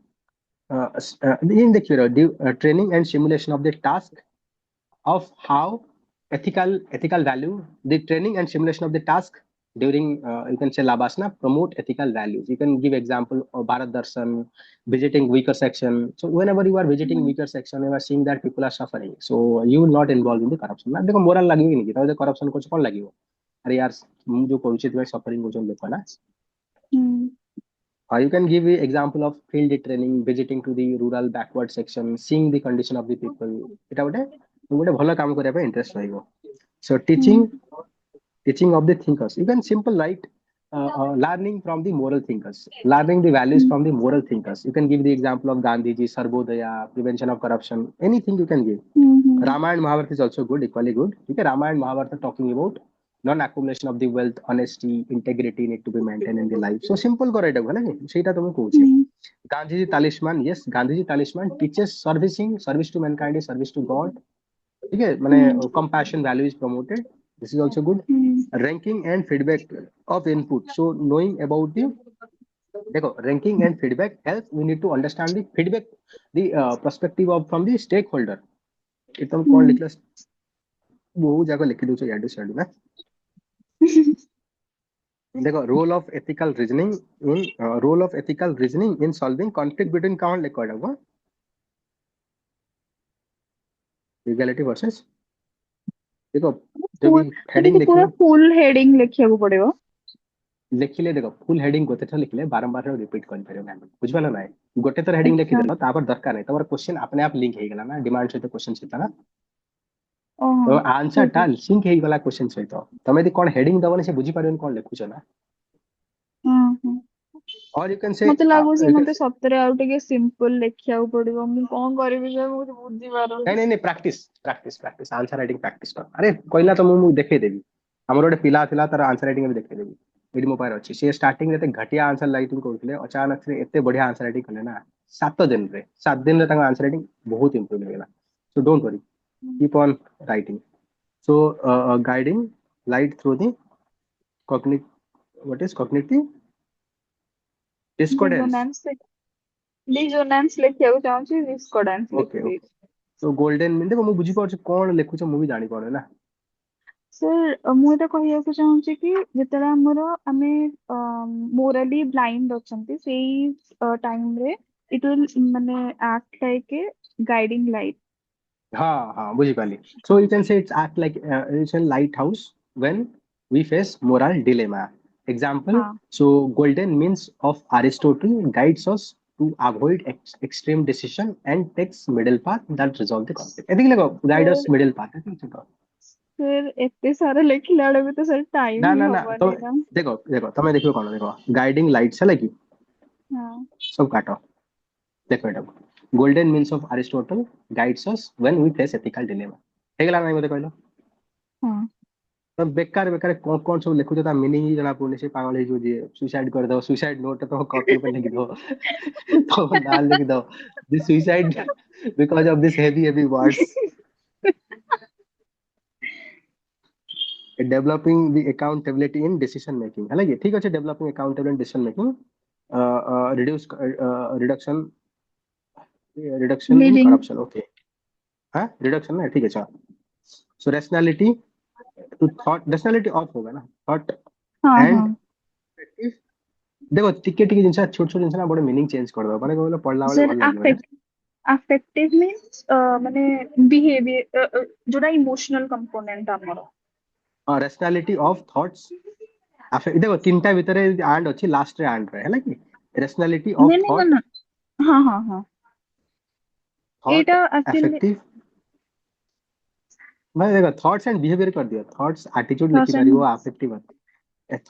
इन देखियो training and simulation of the task of how ethical value the training and simulation of the task during you can say labasana promote ethical values you can give example of bharat darshan visiting weaker section so whenever you are visiting weaker section you are seeing that people are suffering so you will not involve in the corruption ना देखो moral लगी नहीं कि तो corruption कुछ कौन लगी हो अरे यार मु जो करूची तुम्हें suffering को जो लोग ना you can give the example of field training, visiting to the rural backward section, seeing the condition of the people. এটা ଗୋଟେ ଭଲ କାମ କରିବା ପାଇଁ interest ରହିବ. So teaching of the thinkers. You can simple write learning from the moral thinkers, learning the values from the moral thinkers. You can give the example of Gandhiji, Sarvodaya, prevention of corruption, anything you can give. Ramayana Mahabharata is also good, equally good. Okay, Ramayana Mahabharata talking about non-accumulation of the wealth, honesty, integrity need to be maintained in the life. So simple करे एटा है ना सेटा तुम कहूची Gandhiji तालिस्मान yes Gandhiji तालिस्मान teaches servicing service to mankind is service to God ठीक है माने compassion value is promoted this is also good ranking and feedback of input so knowing about the देखो ranking and feedback help we need to understand the feedback the perspective of from the stakeholder एकदम कौन लिखला बहुत जगह लिखि दउछ याडू साडू ना देखो role of ethical reasoning in solving conflict between कौन लिखो एटा लीगैलिटी वर्सेस देखो जब भी हेडिंग ଏମିତି ପୁରା देखियो ଫୁଲ ହେଡିଙ୍ଗ ଲେଖିବାକୁ ପଡିବ. लिखिले देखो फुल हेडिंग गोटे थर लिखिले बारंबार रिपीट कर परियो ना बुझिपालो ना गोटे थर हेडिंग लिखि ଆଚ୍ଛା देलो तापर दरकार नै तमर क्वेश्चन अपने आप लिंक हे गेला ना डिमांड सहित क्वेश्चन सहित ना ओहो तो आंसर ठीक टा ଅଛି. लिंक हे गेला क्वेश्चन सहित तमे यदि कोन हेडिंग दबने से बुझी परियो कोन लिखुछ ना ହଁ ହଁ और यू कैन से ମତେ ଲାଗୁଛି ମତେ ସତରେ ଆଉ ଟିକେ ସିମ୍ପଲ ଲେଖିବାକୁ ପଡିବ ମୁଁ କଣ କରିବି ଯେ ମୁଁ ବୁଝି नहीं ପାରୁନି. नहीं नहीं practice practice practice answer writing practice कर अरे कहला तो मु देखे देबी हमर गोटे पिला थिला तार आंसर राइटिंग भी देखे देबी एडी मो पार अछि से स्टार्टिंग रे घटिया आंसर राइटिंग करथले अचानक से एते बढ़िया आंसर राइटिंग करले ना 7 दिन रे तांग आंसर राइटिंग बहुत इंप्रूव हो गेला so don't worry keep on writing so guiding light through the cognit what is cognitive discordance dissonance dissonance ଲେଖିବାକୁ ଚାହୁଁଛି discordance ओके ଲେଖିଦେଇଛି. ओके सो गोल्डन मीन देखो मु बुझी पाउछ कोन लिखुछ मु भी जानि पाउने ना सर मुझे कहବାକୁ ଚାହୁଁଛି କି ଯେତେବେଳେ ଆମର ଆମେ ମୋରାଲି ବ୍ଲାଇंड ଅଛନ୍ତି ସେଇ ଟାଇମ ରେ it will ମାନେ act like a guiding light. हाँ बुझी पाली. So you can say it's act like it's a lighthouse when we face moral dilemma. Example, हाँ so golden means of Aristotle guides us to avoid extreme decision and takes middle path that resolve the conflict. I think like guide us sir middle path. I think so. Sir एते सारा लेखिला बेले भी तो sir time ना ही ना ना तो हबनी ना. देखो देखो तुम्हें देखो कौन देखो गाइडिंग लाइट्स है लगी हाँ सब काटो देखो एटा golden means of Aristotle guides us when we face ethical dilemma हेगला नहीं मते कहलो हाँ तो बेकार बेकार कौन कौन सब लिखु ता मीनिंग ही जना पुने से पागल ही जो जे सुसाइड कर दो सुसाइड नोट तो कॉपी पर लिख दो तो ना लिख दो this suicide because of this heavy words developing the accountability in decision making है लगे ठीक है developing accountability in decision making reduce reduction reduction in leading. Corruption okay हाँ रिडक्शन ना ठीक है अच्छा so rationality to thought rationality of होगा ना थॉट हाँ एंड हाँ देखो टिके टिके जिनसा छोट छोट जिनसा ना बड़े मीनिंग चेंज कर दो माने कहलो पढ़ला वाले सर भल लागियो ना affective means माने बिहेवियर जोड़ा इमोशनल कंपोनेंट हमरो. और रैशनैलिटी ऑफ थॉट्स देखो तीनटा भीतर एंड अछि लास्ट रे एंड रे है कि रैशनैलिटी ऑफ नहीं नहीं ना थॉट ना. हाँ हाँ हाँ थॉट एटा एक्चुअली अफेक्टिव मैं देखो थॉट्स एंड बिहेवियर कर दियो थॉट्स एटीट्यूड लिखि थॉट्स परिबो अफेक्टिव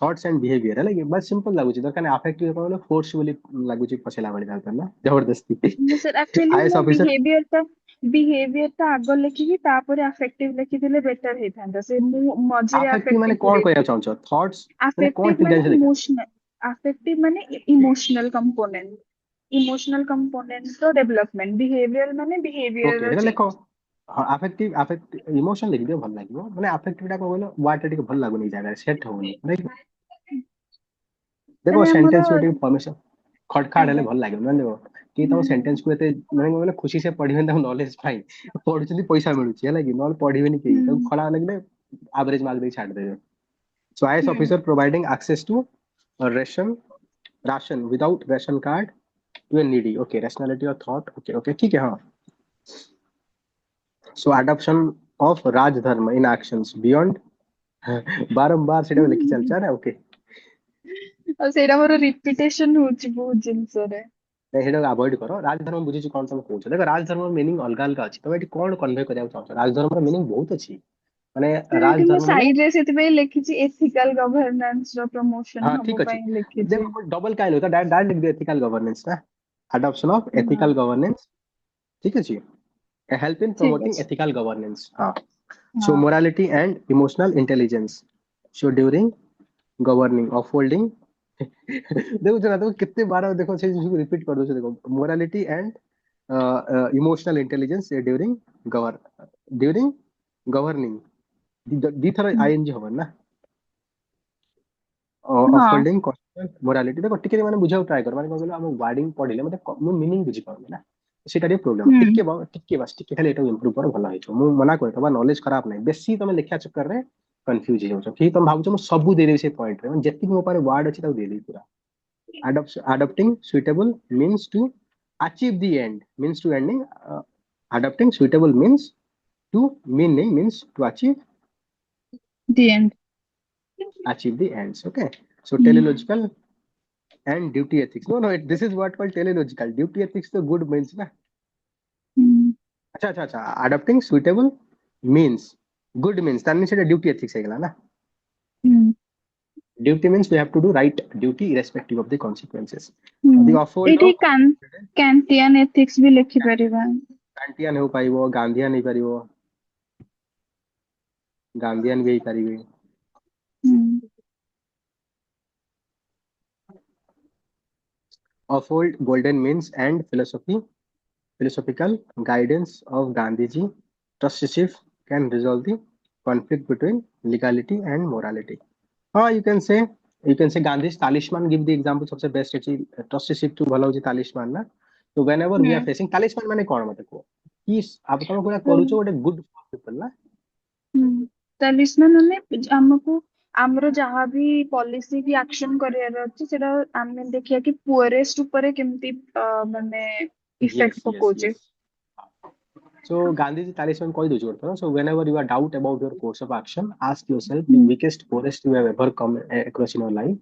थॉट्स एंड बिहेवियर है लगे बस सिंपल लागुची दरकार अफेक्टिव कहलो फोर्सफुली लागुची पछला बड़ी दरकार ना जबरदस्ती सर एक्चुअली आईएएस मो ऑफिसर बिहेवियर ता आगो लिखिकी तापर अफेक्टिव लिखिदेले बेटर हेथांता से मु मझिरे अफेक्टिव माने अफेक्टिव कौन पूरे कहया थी. चाहछो थॉट्स माने कौन अफेक्टिव ठीक माने ढंग से लिखा इमोशनल अफेक्टिव माने इमोशनल कंपोनेंट तो डेवलपमेंट बिहेवियर माने ओके बिहेवियर देखो लिखो चेंज. हाँ अफेक्टिव इमोशन लिख दियो भल लागियो माने अफेक्टिव टा को बोलो वाट टिके भल लागुनी जागा सेट होनी राइट देखो ମାନେ ଆମର सेंटेंस को फॉर्मेशन खटखाड़ हेले ଆଜ୍ଞା. भल लागियो ना देखो कि तम सेंटेंस को एते माने बोले खुशी से पढिबे ना नॉलेज पाई पढुचली पैसा मिलुची है कि नॉल पढिबे नहीं तो खड़ा लगले एवरेज मार्क दे छाड़ देबे so IAS officer providing access to ration ration without ration card to a needy okay rationality or thought okay okay ठीक है हाँ so adoption of raj dharma in actions beyond बारंबार सेटा लिखि चलचा ना ओके ଆଉ ସେଇଟା ମୋର ରିପିଟେସନ ହଉଛି ବହୁତ ଜିନିଷରେ. नहीं सेटा अवॉइड करो राजधर्म बुझी कौन तुम कहूछ देखो राजधर्म मीनिंग अलग अलग अछि तुम एटी कोन कन्वे करिया चाहछ राजधर्म मीनिंग बहुत अछि माने सर ଏଠି ମୁଁ राजधर्म माने ସାଇଡରେ ସେଥିପାଇଁ ଲେଖିଛି ଏଥିକାଲ गवर्नेंस ର ପ୍ରମୋशन हाँ ठीक ହବ अछि ପାଇଁ ଲେଖିଛି. देखो डबल काइल होता डायरेक्ट लिख दे एथिकल गवर्नेंस ना adoption of ହଁ ethical governance ठीक अछि a help in ଠିକ promoting ଅଛି. ethical governance हाँ so ହଁ morality and emotional intelligence so during governing upholding देखो जना देखो कितने बार देखो से चीज को रिपीट कर दो से देखो morality and emotional intelligence during governing the थर आईएनजी हवन ना ହଁ अपहोल्डिंग मोरालिटी देखो टिके माने बुझाउ ट्राई कर माने कहलो हम वर्डिंग पढिले मते मु मीनिंग बुझी पाउनी ना सेटा रे प्रॉब्लम ହୁଁ टिके बस टिके खाली एटा इंप्रूव कर भला होइछो मु मना कर तबा नॉलेज खराब नहीं बेसी तमे लेखा चक्कर रे कंफ्यूज हो जाउछो ठीक तुम भाबुछो मु सब दे देबे से पॉइंट रे जेति मो पारे वर्ड अछि ता दे देबी पूरा adopting suitable means to achieve the end means to ending adopting suitable means to meaning means to the end. achieve the ends okay so ହୁଁ teleological and duty ethics no this is what called teleological duty ethics तो good means ना ହୁଁ अच्छा adopting suitable means good means तानी से duty ethics है ना ହୁଁ duty means we have to do right duty irrespective of the consequences ହୁଁ the uphold ଏଇଠି of କାଣ୍ଟିଆନ ଏଥିକ୍ସ ବି ଲେଖିପାରିବା. kantian हो पाइबो गांधीयन हो पारिबो गांधीयन भी पारिबे ହୁଁ uphold golden means and philosophical guidance of Gandhiji trusteeship can resolve the conflict between legality and morality. हाँ you can say Gandhi's talisman give the example सबसे best है trusteeship to भला होची talisman ना तो whenever we ହୁଁ are facing talisman माने कौन मत को कि आप तुम कोना ହୁଁ करूचो ଗୋଟେ good for people ना ହୁଁ तालिस्मान माने हमको आमरो जहाँ भी पॉलिसी की एक्शन करियर अछि सेटा आमे देखिया कि पुअरेस्ट ऊपर केमती माने effect Yes, yes, पकोचे। yes. So Gandhiji talisman कही दूची करता So whenever you are doubt about your course of action, ask yourself the hmm weakest forest you have ever come across in your life,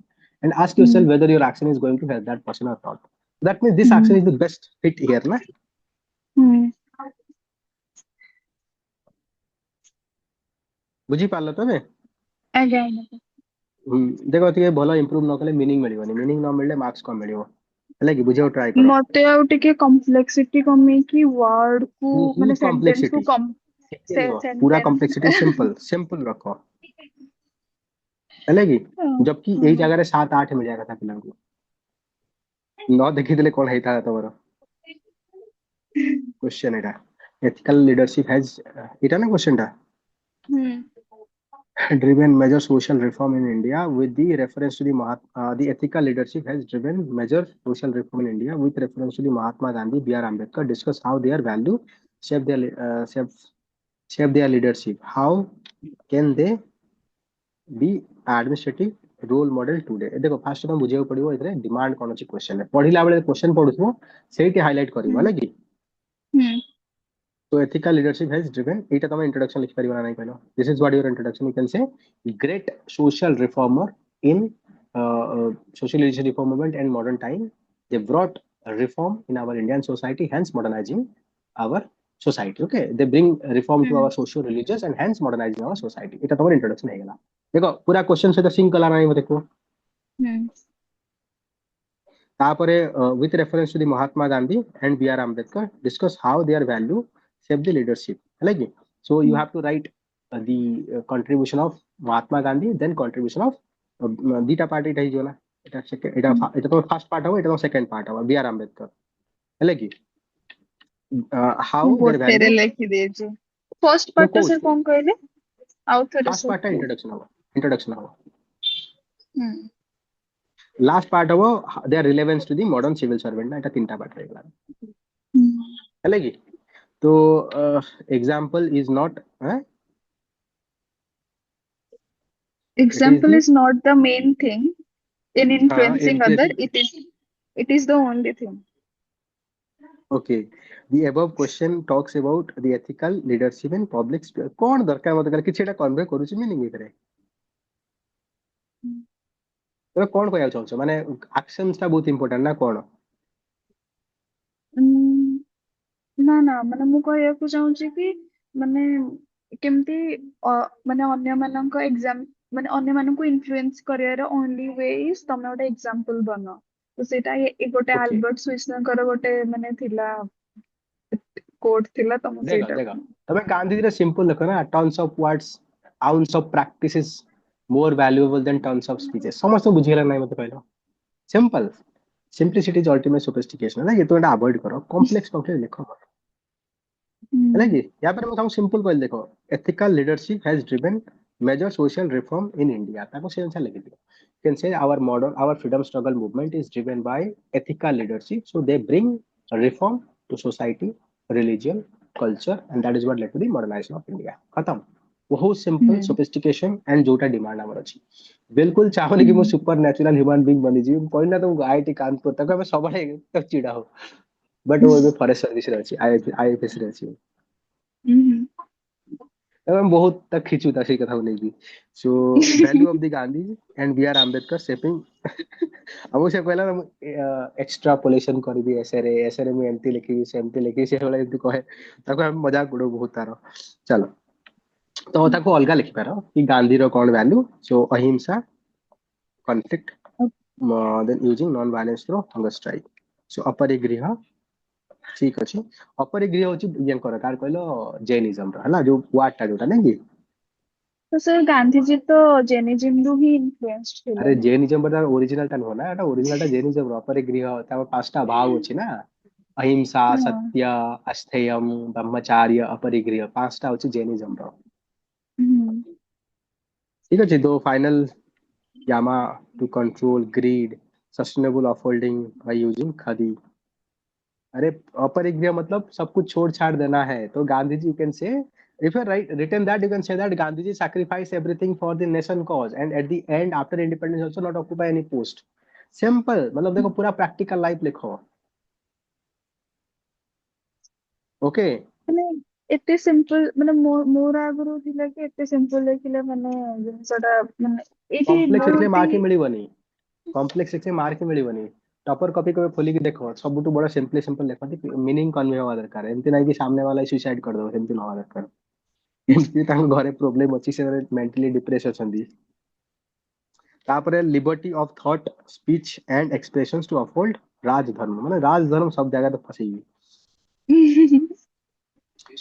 and ask yourself hmm whether your action is going to help that person or not. That means this hmm action is the best fit here, ना? हम्म बुझी पारल तमे? आज्ञा आज्ञा। देखो ଟିକେ ଭଲ improve ନ କଲେ meaning ମିଳିବନି meaning ନ ମିଳିଲେ marks କମ ମିଳିବ ହେଲା କି ବୁଝିବାକୁ try କର मते आउ टिके कॉम्प्लेक्सिटी कमी की वर्ड को माने बहुत सेंटेंस को complexity कम ଟିକେ से ରୁହ पूरा सेंटेंस complexity simple रखो ହେଲା କି जबकि ଏଇ ଜାଗାରେ 7 8 ମିଳିବା କଥା ପିଲାଙ୍କୁ ନ ଦେଖିଥିଲେ କଣ ହେଇଥାନ୍ତା ତମର question Etah ethical leadership has ଏଟା ନା क्वेश्चन ଟା हम्म driven major social reform in India with the reference to the ethical leadership has driven major social reform in India with reference to the Mahatma Gandhi, B.R. Ambedkar discuss how their value shape their shape their leadership. How can they be administrative role model today देखो फास्ट तुम बुझे पड़ो ए demand कौन अच्छी question है पढ़ला बेले क्वेश्चन पढ़ुथो सेठी हाइलाइट करिवो हम्म होला कि हम्म So ethical leadership has driven. Eita tama introduction likhi pariba na nahi कहलो. This is what your introduction. You can say great social reformer in social reform movement and modern time. They brought a reform in our Indian society, hence modernizing our society. Okay, they bring reform to our socio religious and hence modernizing our society. इटा तुम्हारा introduction है गला. देखो पूरा question से तो sink कला नहीं देखो. हम्म तापरे with reference to the Mahatma Gandhi and B.R. Ambedkar discuss how their value shape the leadership. Like it. So you have to write the contribution of Mahatma Gandhi, then contribution of dita part এটা হিজো না এটা second এটা তো first part হবে এটা তো second part হবে B আর আম্বেদকর ହେଲା কি হাউ देयर गोटे रे ভ্যালু लिखि देजे फर्स्ट ମୁଁ पार्ट तो सर କହୁଛି कौन कहले आउ थोड़े ଫାର୍ଷ୍ଟ सब ପାର୍ଟଟା को ଇଣ୍ଟ୍ରୋଡକ୍ସନ ହବ हम्म ଲାଷ୍ଟ ପାର୍ଟ ହବ there relevance to the modern civil servant ନା এটা ତିନିଟା ପାର୍ଟ ରହିଗଲା ହେଲା କି तो example is not it is example the is not the main thing in हाँ influencing other, influencing it is the only thing. Okay the above question talks about the ethical leadership in public sphere कौन दरकार मत कर किछटा convey करूची meaning ଭିତରେ ତମେ କଣ କହିବାକୁ ଚାହୁଁଛ ମାନେ ଆକ୍ସନ୍ସ ଟା ବହୁତ ଇମ୍पोର୍ଟାଣ୍ଟ ନା କଣ उम, ना ना ମାନେ ମୁଁ କହିବାକୁ ଚାହୁଁଛି କି ମାନେ କେମିତି ମାନେ ଅନ୍ୟ ମାନଙ୍କ ଏକ୍ସାମ ମାନେ ଅନ୍ୟ ମାନଙ୍କୁ ଇନଫ୍ଲୁଏନ୍ସ କରିବାର ଓନ୍ଲି ୱେ ଇଜ ତମେ ଗୋଟେ ଏକ୍ସାମ୍ପଲ ବନ ତ ସେଇଟା ଗୋଟେ ଓକେ ଆଲବର୍ଟ ସୁଇସନଙ୍କର ଗୋଟେ ମାନେ ଥିଲା କୋଟ୍ ଥିଲା ତ ମୁଁ ଦେଖ ସେଇଟା ଦେଖ ତମେ ଗାନ୍ଧୀଜିର ସିମ୍ପଲ ଦେଖ ନା tons of words ounce of practices more valuable than tons of speeches ସମସ୍ତ ବୁଝିଗଲା ନାହିଁ ମତେ କହିଲ simple simplicity is ultimate sophistication है ये तो एटा अवॉइड करो कॉम्प्लेक्स कॉम्प्लेक्स लिखो है ହୁଁ कि यहाँ पर मैं बताऊँ सिंपल कहल देखो ethical leadership has driven major social reform in India ताको से आंसर लिख दियो can say our freedom struggle movement is driven by ethical leadership so they bring reform to society religion culture and that is what led to the modernization of India खत्म बहुत simple ହୁଁ sophistication and जोटा demand हमर अछि बिल्कुल चाहनी कि ହୁଁ मो सुपर नेचुरल ह्यूमन बीइंग बनी जी कहना तो आईआईटी कानपुर तक हम सबले तो चिड़ा हो बट वो ଏବେ फॉरेस्ट सर्विस रे अछि आईएफएस रे अछि ହୁଁ हम बहुत तक खींचू था सही कथा नहीं so value of the Gandhi and B R Ambedkar shaping हमको से कहला एक्सट्रापोलेशन करबी एसे रे मैं एमती लिखी सेमती लिखी से वाला एमती कहे ताको हम मजाक उड़ो बहुत तारो चलो तो ताको अलगा लिखि पारो कि गांधी रो कोन value so ahimsa conflict then using non violence through hunger strike so aparigraha ठीक अछि अपरिग्रह होची यांकर कार कहलो जैनिज्म रो हला जो वाट टा जोटा नहीं कि तो सर गांधीजी तो जैनिज्म ରୁ ହିଁ ଇନଫ୍ଲୁଏନ୍ସ ଥିଲେ अरे ନା जैनिज्म पर ओरिजिनल टा ना एटा ओरिजिनल टा जैनिज्म रो अपरिग्रह ता पांचटा भाव अछि ना अहिंसा ହଁ सत्य अस्थेयम ब्रह्मचार्य अपरिग्रह पांचटा होची जैनिज्म रो ହୁଁ ठीक अछि तो फाइनल यामा to control greed sustainable upholding by using khadi अरे अपरिग्रह मतलब सब कुछ छोड़ छाड़ देना है तो Gandhi ji can say If you write written that, you can say that Gandhiji sacrificed everything for the nation cause, and at the end, after independence, also not occupy any post. Simple, मतलब देखो पूरा practical life लिखो. Okay. ମାନେ ଏତେ simple ମାନେ ମୋର ଆଗରୁ ଥିଲା କି ଏତେ ସିମ୍ପଲ ଲେଖିଲେ ମାନେ ଜିନିଷଟା ମାନେ ଏଇଠି କମ୍ପ୍ଲେକ୍ସ ଲେଖିଲେ ବହୁତ ମାର୍କ ହିଁ ହି ମିଳିବନି. କମ୍ପ୍ଲେକ୍ସ ଲେଖିଲେ ମାର୍କ ହିଁ ମିଳିବନି. ଟପର କପି କେବେ ଖୋଲିକି ଦେଖ, ସବୁଠୁ ବଡ ସିମ୍ପଲି ସିମ୍ପଲ ଲେଖନ୍ତି, ମିନିଂ କନଭେ ହବା ଦରକାର. ଏମିତି ନାହିଁ କି ସାମନେ ବାଲା ସୁଇସାଇଡ କରିଦବ, ସେମିତି ନ ହବା ଦରକାର. ଏମିତି ତାଙ୍କ ଘରେ ପ୍ରୋବ୍ଲେମ ଅଛି, ସେ ମେଣ୍ଟାଲି ଡିପ୍ରେସ ଅଛନ୍ତି. ତାପରେ liberty of thought speech and expressions to uphold Rajdharma, ମାନେ ରାଜଧର୍ମ ସବୁ ଜାଗାରେ ଫସେଇବି.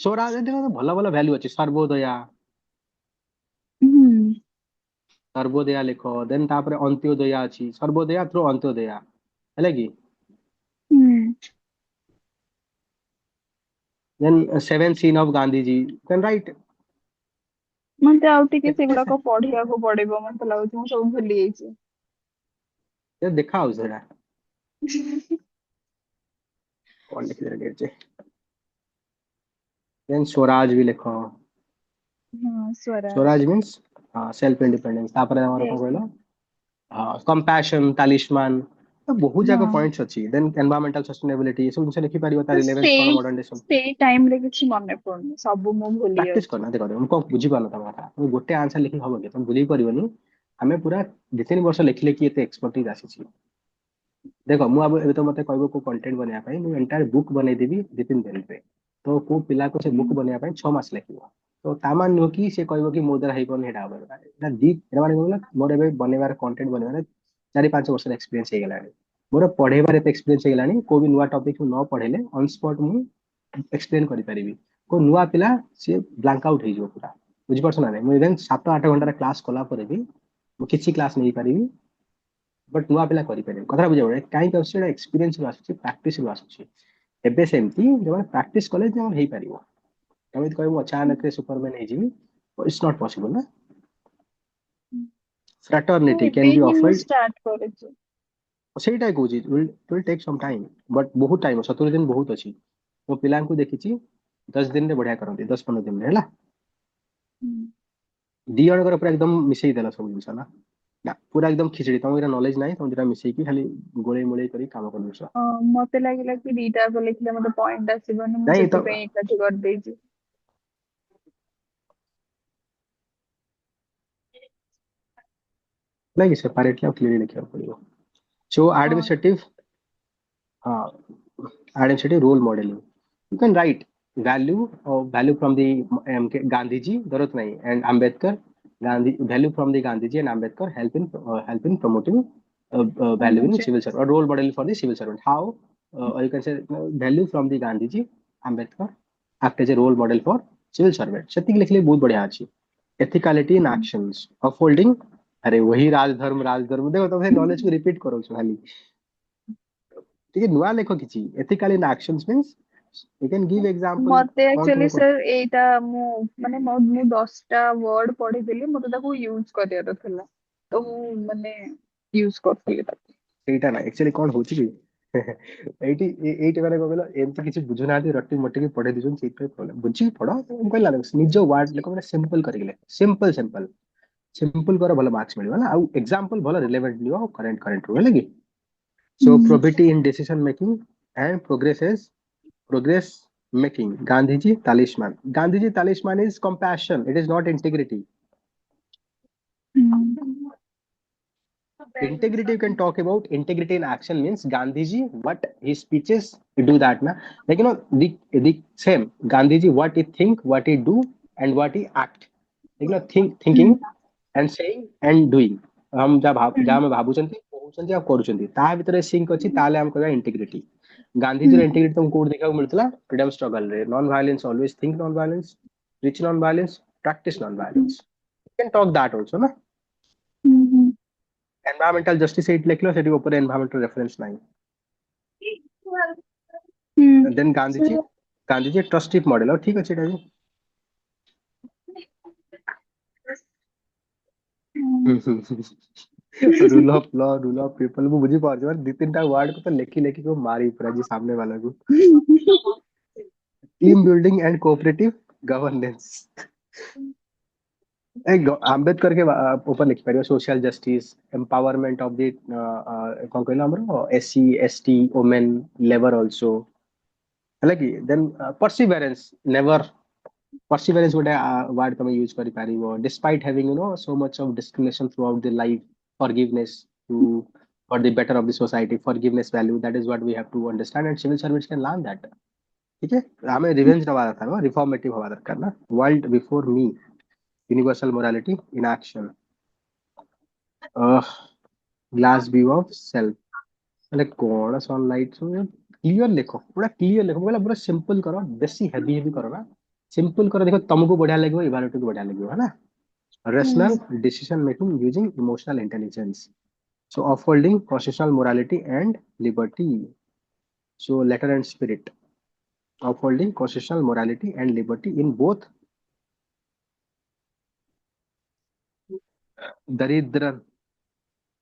ସ୍ୱରାଜ ଭଲ ଭଲ ଭ୍ୟାଲୁ ଅଛି, ସର୍ବୋଦୟା, ସର୍ବୋଦୟା ଲେଖ. ଦେନ୍ ତାପରେ ଅନ୍ତ୍ୟୋଦୟା ଅଛି, ସର୍ବୋଦୟା ଥ୍ରୁ ଅନ୍ତ୍ୟୋଦୟା, ହେଲା କି. Then seven sin of Gandhiji, then right. ମତେ ଆଉ ଟିକେ ଏତେ ସେଗୁଡାକ ପଢିବାକୁ ପଡିବ, ମତେ ଲାଗୁଛି ମୁଁ ସବୁ ଭୁଲି ଯାଇଛି। ଦେଖା ହଉଛି ସେଟା କଣ ଲେଖିଦେଲେ ଟିକେ ଯେ. ଦେନ୍ ସ୍ୱରାଜ ବି ଲେଖ. ହଁ Swaraj. Swaraj means self independence. ତାପରେ ଆମର କଣ କହିଲ, କମ୍ପାସନ, ତାଲିସ୍ମାନ, ବହୁତ ଯାକ ହଁ ପଏଣ୍ଟସ ଅଛି. ଦେନ୍ ଏନଭାୟରମେଣ୍ଟାଲ ସଷ୍ଟେନେବିଲିଟି, ସବୁ ଜିନିଷ ଲେଖିପାରିବ. ତା ତ ରିଲେଭେନ୍ସ କଣ ସେଇ ମଡର୍ନ ଡେ ସବୁ. ସେଇ ଟାଇମ ରେ କିଛି ମନେ ପଡୁନି, ସବୁ ମୁଁ ଭୁଲି ପ୍ରାକ୍ଟିସ ଯାଉଛି। କରନା, ଦେଖ ମୁଁ କଣ ବୁଝିପାରୁନ ତମ କଥା. ମୁଁ ଗୋଟେ ଆନ୍ସର ଲେଖି ହବ କି, ତମେ ବୁଝି ପାରିବନି. ଆମେ ପୁରା 2-3 ବର୍ଷ ଲେଖି ଲେଖି ଏତେ ଏକ୍ସପର୍ଟିଜ ଆସିଛି. ଦେଖ ମୁଁ ଏବେ ତ ମତେ କହିବ କୋଉ କଣ୍ଟେଣ୍ଟ ବନେଇବା ପାଇଁ, ମୁଁ ଏଣ୍ଟାୟାର ବୁକ୍ ବନେଇଦେବି 2-3 ଦିନରେ. ତ କୋଉ ପିଲାକୁ ସେ ବୁକ୍ ବନେଇବା ପାଇଁ 6 ମାସ ଲାଗିବ. ତ ତା ମାନେ ନୁହଁ କି ସେ କହିବ କି ମୋ ଦ୍ୱାରା ହେଇପାରୁନି, ସେଇଟା ହବନି. ଏଇଟା ମାନେ କଣ, ମୋର ଏବେ ବନେଇବାର କଣ୍ଟେଣ୍ଟ ବନେଇବାର 4-5 ବର୍ଷର ଏକ୍ସପିରିଏନ୍ସ ହେଇଗଲାଣି. ମୋର ପଢେଇବାର ଏତେ ଏକ୍ସପିରିଏନ୍ସ ହେଇଗଲାଣି, କୋଉ ବି ନୂଆ ଟପିକ ନ ପଢେଇଲେ ଅନ୍ ସ୍ପଟ ମୁଁ ଏକ୍ସପ୍ଲେନ କରିପାରିବି. କୋଉ ନୂଆ ପିଲା ସିଏ ବ୍ଲାଙ୍କ ଆଉଟ୍ ହେଇଯିବ ପୁରା. ବୁଝିପାରୁଛ ନା ନାଇଁ. ମୁଁ ଇଭେନ୍ 7-8 ଘଣ୍ଟାର କ୍ଲାସ କଲା ପରେ ବି ମୁଁ କିଛି କ୍ଲାସ ନେଇପାରିବି, ବଟ୍ ନୂଆ ପିଲା କରିପାରିବି. କଥା ବୁଝିବ, କାହିଁକି ଆସୁଛି, ଏଇଟା ଏକ୍ସପିରିଏନ୍ସ ରୁ ଆସୁଛି, ପ୍ରାକ୍ଟିସ ରୁ ଆସୁଛି. ଏବେ ସେମିତି ଯୋଉମାନେ ପ୍ରାକ୍ଟିସ କଲେ ହେଇପାରିବ. ଏମିତି କହିବୁ ଅଚାନକ ସୁପରମ୍ୟାନ ହେଇଯିବି, ଇଟ୍ସ ନଟ୍ ପସିବଲ ନା. ତ ଫ୍ରାଟର୍ନିଟି ଏବେ କ୍ୟାନ୍ ବି ହିଁ ମୁଁ ଅଫର୍ଡ. ଷ୍ଟାର୍ଟ କରିଛି। ସେଇଟା କହୁଛି, will take some time, but ବହୁତ ଟାଇମ, 70 ଦିନ ବହୁତ ଅଛି. ମୋ ପିଲାଙ୍କୁ ଦେଖିଛି 10 ଦିନରେ ବଢିଆ କରନ୍ତି, 10-15 ଦିନରେ ହେଲା. ଦି ଜଣଙ୍କର ପୁରା ଏକଦମ ମିଶେଇ ଦେଲା ସବୁ ଜିନିଷ ନା. ନା ପୁରା ଏକଦମ ଖିଚଡି, ତମକୁ ଏଇଟା ନଲେଜ ନାହିଁ, ତମେ ଦିଟା ମିଶେଇକି ଖାଲି ଗୋଳେଇ ମୋଳେଇ କରି କାମ କରିଦଉଛ. ମତେ ଲାଗିଲା କି ଦିଟା ଯାକ ଲେଖିଲେ ମତେ ପଏଣ୍ଟ ଆସିବନି, ମୁଁ ନାଇଁ ତ ସେଥିପାଇଁ ଏକାଠି କରିଦେଇଛି। ନାଇଁ କି ସେପାରେଟଲି ଆଉ କ୍ଲିୟରଲି ଲେଖିବାକୁ ପଡିବ. ସୋ ହଁ ଆଡମିନିଷ୍ଟ୍ରେଟିଭ, ହଁ, identity role modeling. You can write value from the Gandhiji, जरूरत नहीं, and Ambedkar. Value from the Gandhiji and Ambedkar help in promoting value in civil servant, or role model for the civil servant. How, or you can say value from the Gandhiji, Ambedkar act as a role model for civil servant. ସେତିକି ଲେଖିଲେ ବହୁତ ବଢିଆ ଅଛି. Ethicality in actions, upholding, अरे वही राजधर्म राजधर्म, देखो तुम knowledge को रिपीट करो खाली. ଟିକେ ନୂଆ ଲେଖ କିଛି. ethical in actions means you can give example. ମତେ କଣ ଆକ୍ଚୁଆଲି ତୁମେ କର. ସାର୍ ଏଇଟା ମୁଁ ମାନେ ମୁଁ 10ଟା ୱାର୍ଡ ପଢିଥିଲି, ମତେ ତାକୁ ୟୁଜ କରିବାର ଥିଲା, ତ ମୁଁ ମାନେ ୟୁଜ କରିଥିଲି ତାକୁ। ସେଇଟା ନା ଆକ୍ଚୁଆଲି କଣ ହଉଛି କି ଏଇଠି ମାନେ କଣ କହିଲ, ଏମିତି କିଛି ବୁଝୁନାହାନ୍ତି, ରଟି ମଟିକି ପଢେଇ ଦଉଛନ୍ତି, ସେଇଥିପାଇଁ ପ୍ରୋବ୍ଲେମ. ବୁଝିକି ପଢ, କହିଲା ନିଜ ୱାର୍ଡ ଲେଖ, ମାନେ ସିମ୍ପଲ କରିକି ଲେଖ. ସିମ୍ପଲ ସିମ୍ପଲ ସିମ୍ପଲ କର, ଭଲ ମାର୍କ ମିଳିବ ନା. ଆଉ ଏକ୍ସାମ୍ପଲ ଭଲ ରିଲେଭେଣ୍ଟ ଲିଅ, କରେଣ୍ଟ ରୁ, ହେଲା କି. So probity in decision making and progress making. Gandhiji talisman. Gandhiji talisman is compassion. It is not integrity. Integrity you can talk about. Integrity in action means Gandhiji what his speeches do that na. Like the same Gandhiji what he think, what he do, and what he act. Thinking and saying and doing. हम जहाँ में भाବୁचंती कହୁचंती ଆଉ କରୁचंती ତା ଭିତରେ ସିଙ୍କ ଅଛି, ତାହେଲେ ଆମେ କହିବା ଇଣ୍ଟିଗ୍ରିଟି. ଗାନ୍ଧିଜୀର ଇଣ୍ଟିଗ୍ରିଟି ତମକୁ କୋଉଠି ଦେଖିବାକୁ ମିଳୁଥିଲା? ଫ୍ରିଡମ ଷ୍ଟ୍ରଗଲ ରେ. Non violence, always think non violence, preach non violence, practice non violence. You can talk that also na. Environmental justice एट लिख लो, सेठी ऊपर एनवायरमेंटल रेफरेंस नहीं. देन गांधीजी ट्रस्टिप मॉडल, और ठीक अच्छे time rule of law, rule of people को बुझी पार दी 3टा वर्ड को तो लेखी लेखी को मारी पूरा जी सामने वाला को. Team building and cooperative governance Ambedkar के ऊपर लिख पारियो social justice empowerment of the कौन कहला हमरो SC ST women labour also है कि देन परसिवरेंस नेवर परसिवरेंस गोटे वर्ड तुम यूज करि पारिबो despite having so much of discrimination throughout the life forgiveness to for the better of the society forgiveness value that is what we have to understand and civil services can learn that ठीक है हमें revenge नवा था reformative हवा दरकार ना world before me universal morality in action glass view of self अरे कौन सनलाइट क्लियर लिखो पूरा क्लियर लिखो बोला पूरा सिंपल करो बेसी हेवी हेवी करो ना सिंपल करो देखो तुमको बढ़िया लगेगा इवैल्यूएटर को बढ़िया लगेगा है ना rational decision making using emotional intelligence so upholding constitutional morality and liberty so letter and spirit upholding constitutional morality and liberty in both daridra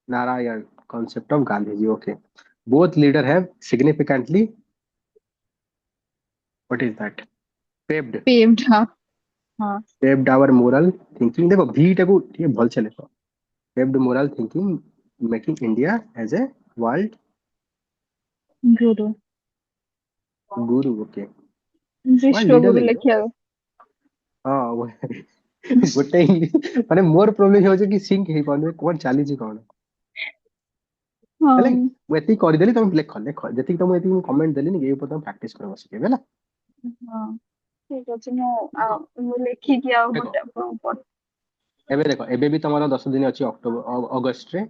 narayan concept of gandhiji okay both leader have significantly what is that paved paved हाँ हाँ paved our moral thinking देखो भी टाको ठीक है भल से लिखो paved moral thinking making india as a world Guru guru okay world विश्व leader गुरु लगे लिखिया हाँ वो गोटे माने मोर प्रोब्लेम हो कि सिंक हे पाने कोन चाली छी कोन हाँ हेले मैं एती कर देली तुम लेख लेख जति तुम एती कमेंट देली नि ए ऊपर तुम प्रैक्टिस करो बस के बेला हाँ ठीक अछि मु लेखि कि आ देखो गोटे पर एबे देखो एबे भी तुम्हारा 10 दिन अछि अक्टोबर अगस्त रे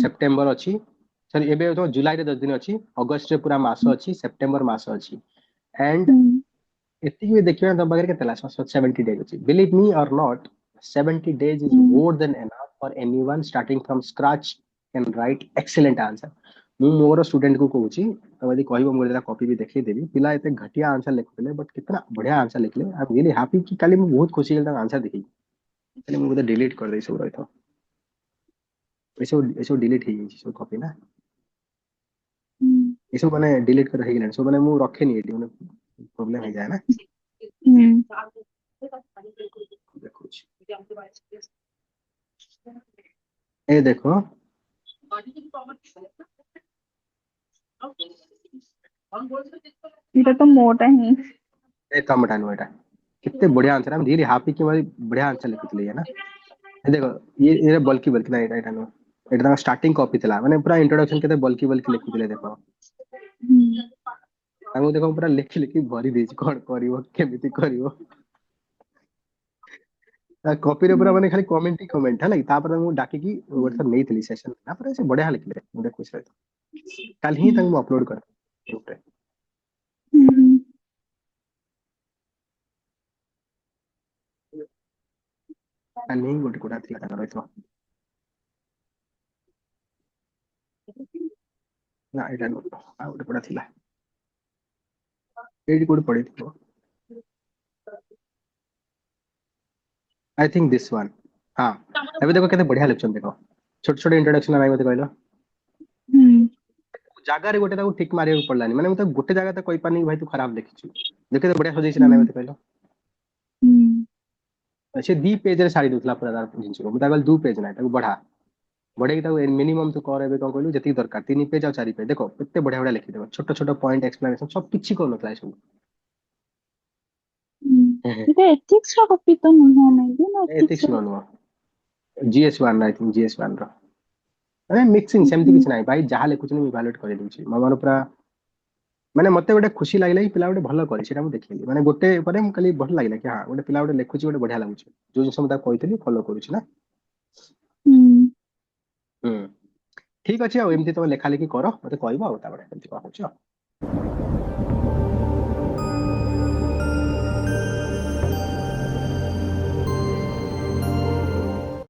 सेप्टेम्बर अछि सॉरी एबे तो जुलाई रे 10 दिन अछि अगस्त रे पूरा मास अछि सेप्टेम्बर मास अछि एंड एती भी देखियो तुम बगैर केतला 70 डेज अछि बिलीव मी और not 70 days is more than enough for anyone starting from scratch can write excellent answer ମୁଁ ମୋର स्टूडेंट को कहूची तो यदि कहबो मोर जरा कॉपी भी देखै देबी पिला एते घटिया आंसर लिखले बट कितना बढ़िया आंसर लिखले आई एम रियली हैप्पी कि काली मैं बहुत खुशी होल आंसर देखी पहले मैं डिलीट कर दे सब रही ऐसे डिलीट हो सब कॉपी ना ये सब माने डिलीट कर हेगला सब माने मु रखे नहीं एटी माने प्रॉब्लम हो जाए ना देखो ए देखो এটা তো মোটা ହିଁ ए कमटा नो एटा कितने बढ़िया आंसर है रियली हैप्पी कि भाई बढ़िया आंसर लिखुतले है ना ए देखो ये बल्कि बल्कि ना एटा नो एटा स्टार्टिंग कॉपी थला माने पूरा इंट्रोडक्शन केते बल्कि बल्कि लिखुतले देखो ताको देखो पूरा लिखि लिखि भरी देछि कोन करिवो केमिति करिवो कॉपी रे पूरा माने खाली कमेंट ही कमेंट है तापर मु डाकी की वर्ष नहीं थली सेशन तापर से बढ़िया लिखले मुझे खुश रहे कल ही तक मु अपलोड कर ग्रुप रे कल ही गोटे कोडा थी ताकर रहितो ना एटा नो आ गोटे कोडा थिला एडी कोड पड़ी थी आई थिंक दिस वन हां अबे देखो केते बढ़िया लिखछन देखो छोटे छोटे इंट्रोडक्शन में मते कहलो जागा रे गोटे ताको ठीक मारिया पड़लानी माने मते गोटे जागा त कहि पानी भाई तू खराब लिखिछु देखे तो बढ़िया सजेशन ना मते कहलो अच्छे दी पेज रे साड़ी दुथला पूरा तार जिंस को मुता कहल दू पेज ना ताको बढ़ा बढ़े की ताको मिनिमम तू कर एबे कोन कहलु जति दरकार 3 पेज और 4 पेज देखो केते बढ़िया बढ़िया लिखि देबो छोटे छोटे पॉइंट एक्सप्लेनेशन सब किछि को नतला सब এটা এথিক্স ର କପି ତ ନୁହଁ ନାଇଁ ନା ethics ethics no GS1 I think GS1 रो अरे मिक्सिंग सेमती किछ नाही भाई जहा लिखुछ मी इवैल्यूएट कर देउछि मन पूरा माने मते गोटे खुशी लागले कि पिला गोटे भलो करी सेटा मु देखिली माने गोटे परे मु खाली बढ़ लागले कि हां गोटे पिला गोटे लिखुछि गोटे बढ़िया लागुछि जो जिंस मु ता कहितली फॉलो करूछि ना ठीक अछि आ एमती तमे लेखा लेखि करो मते कहबो आ ता बडे एमती कहउछि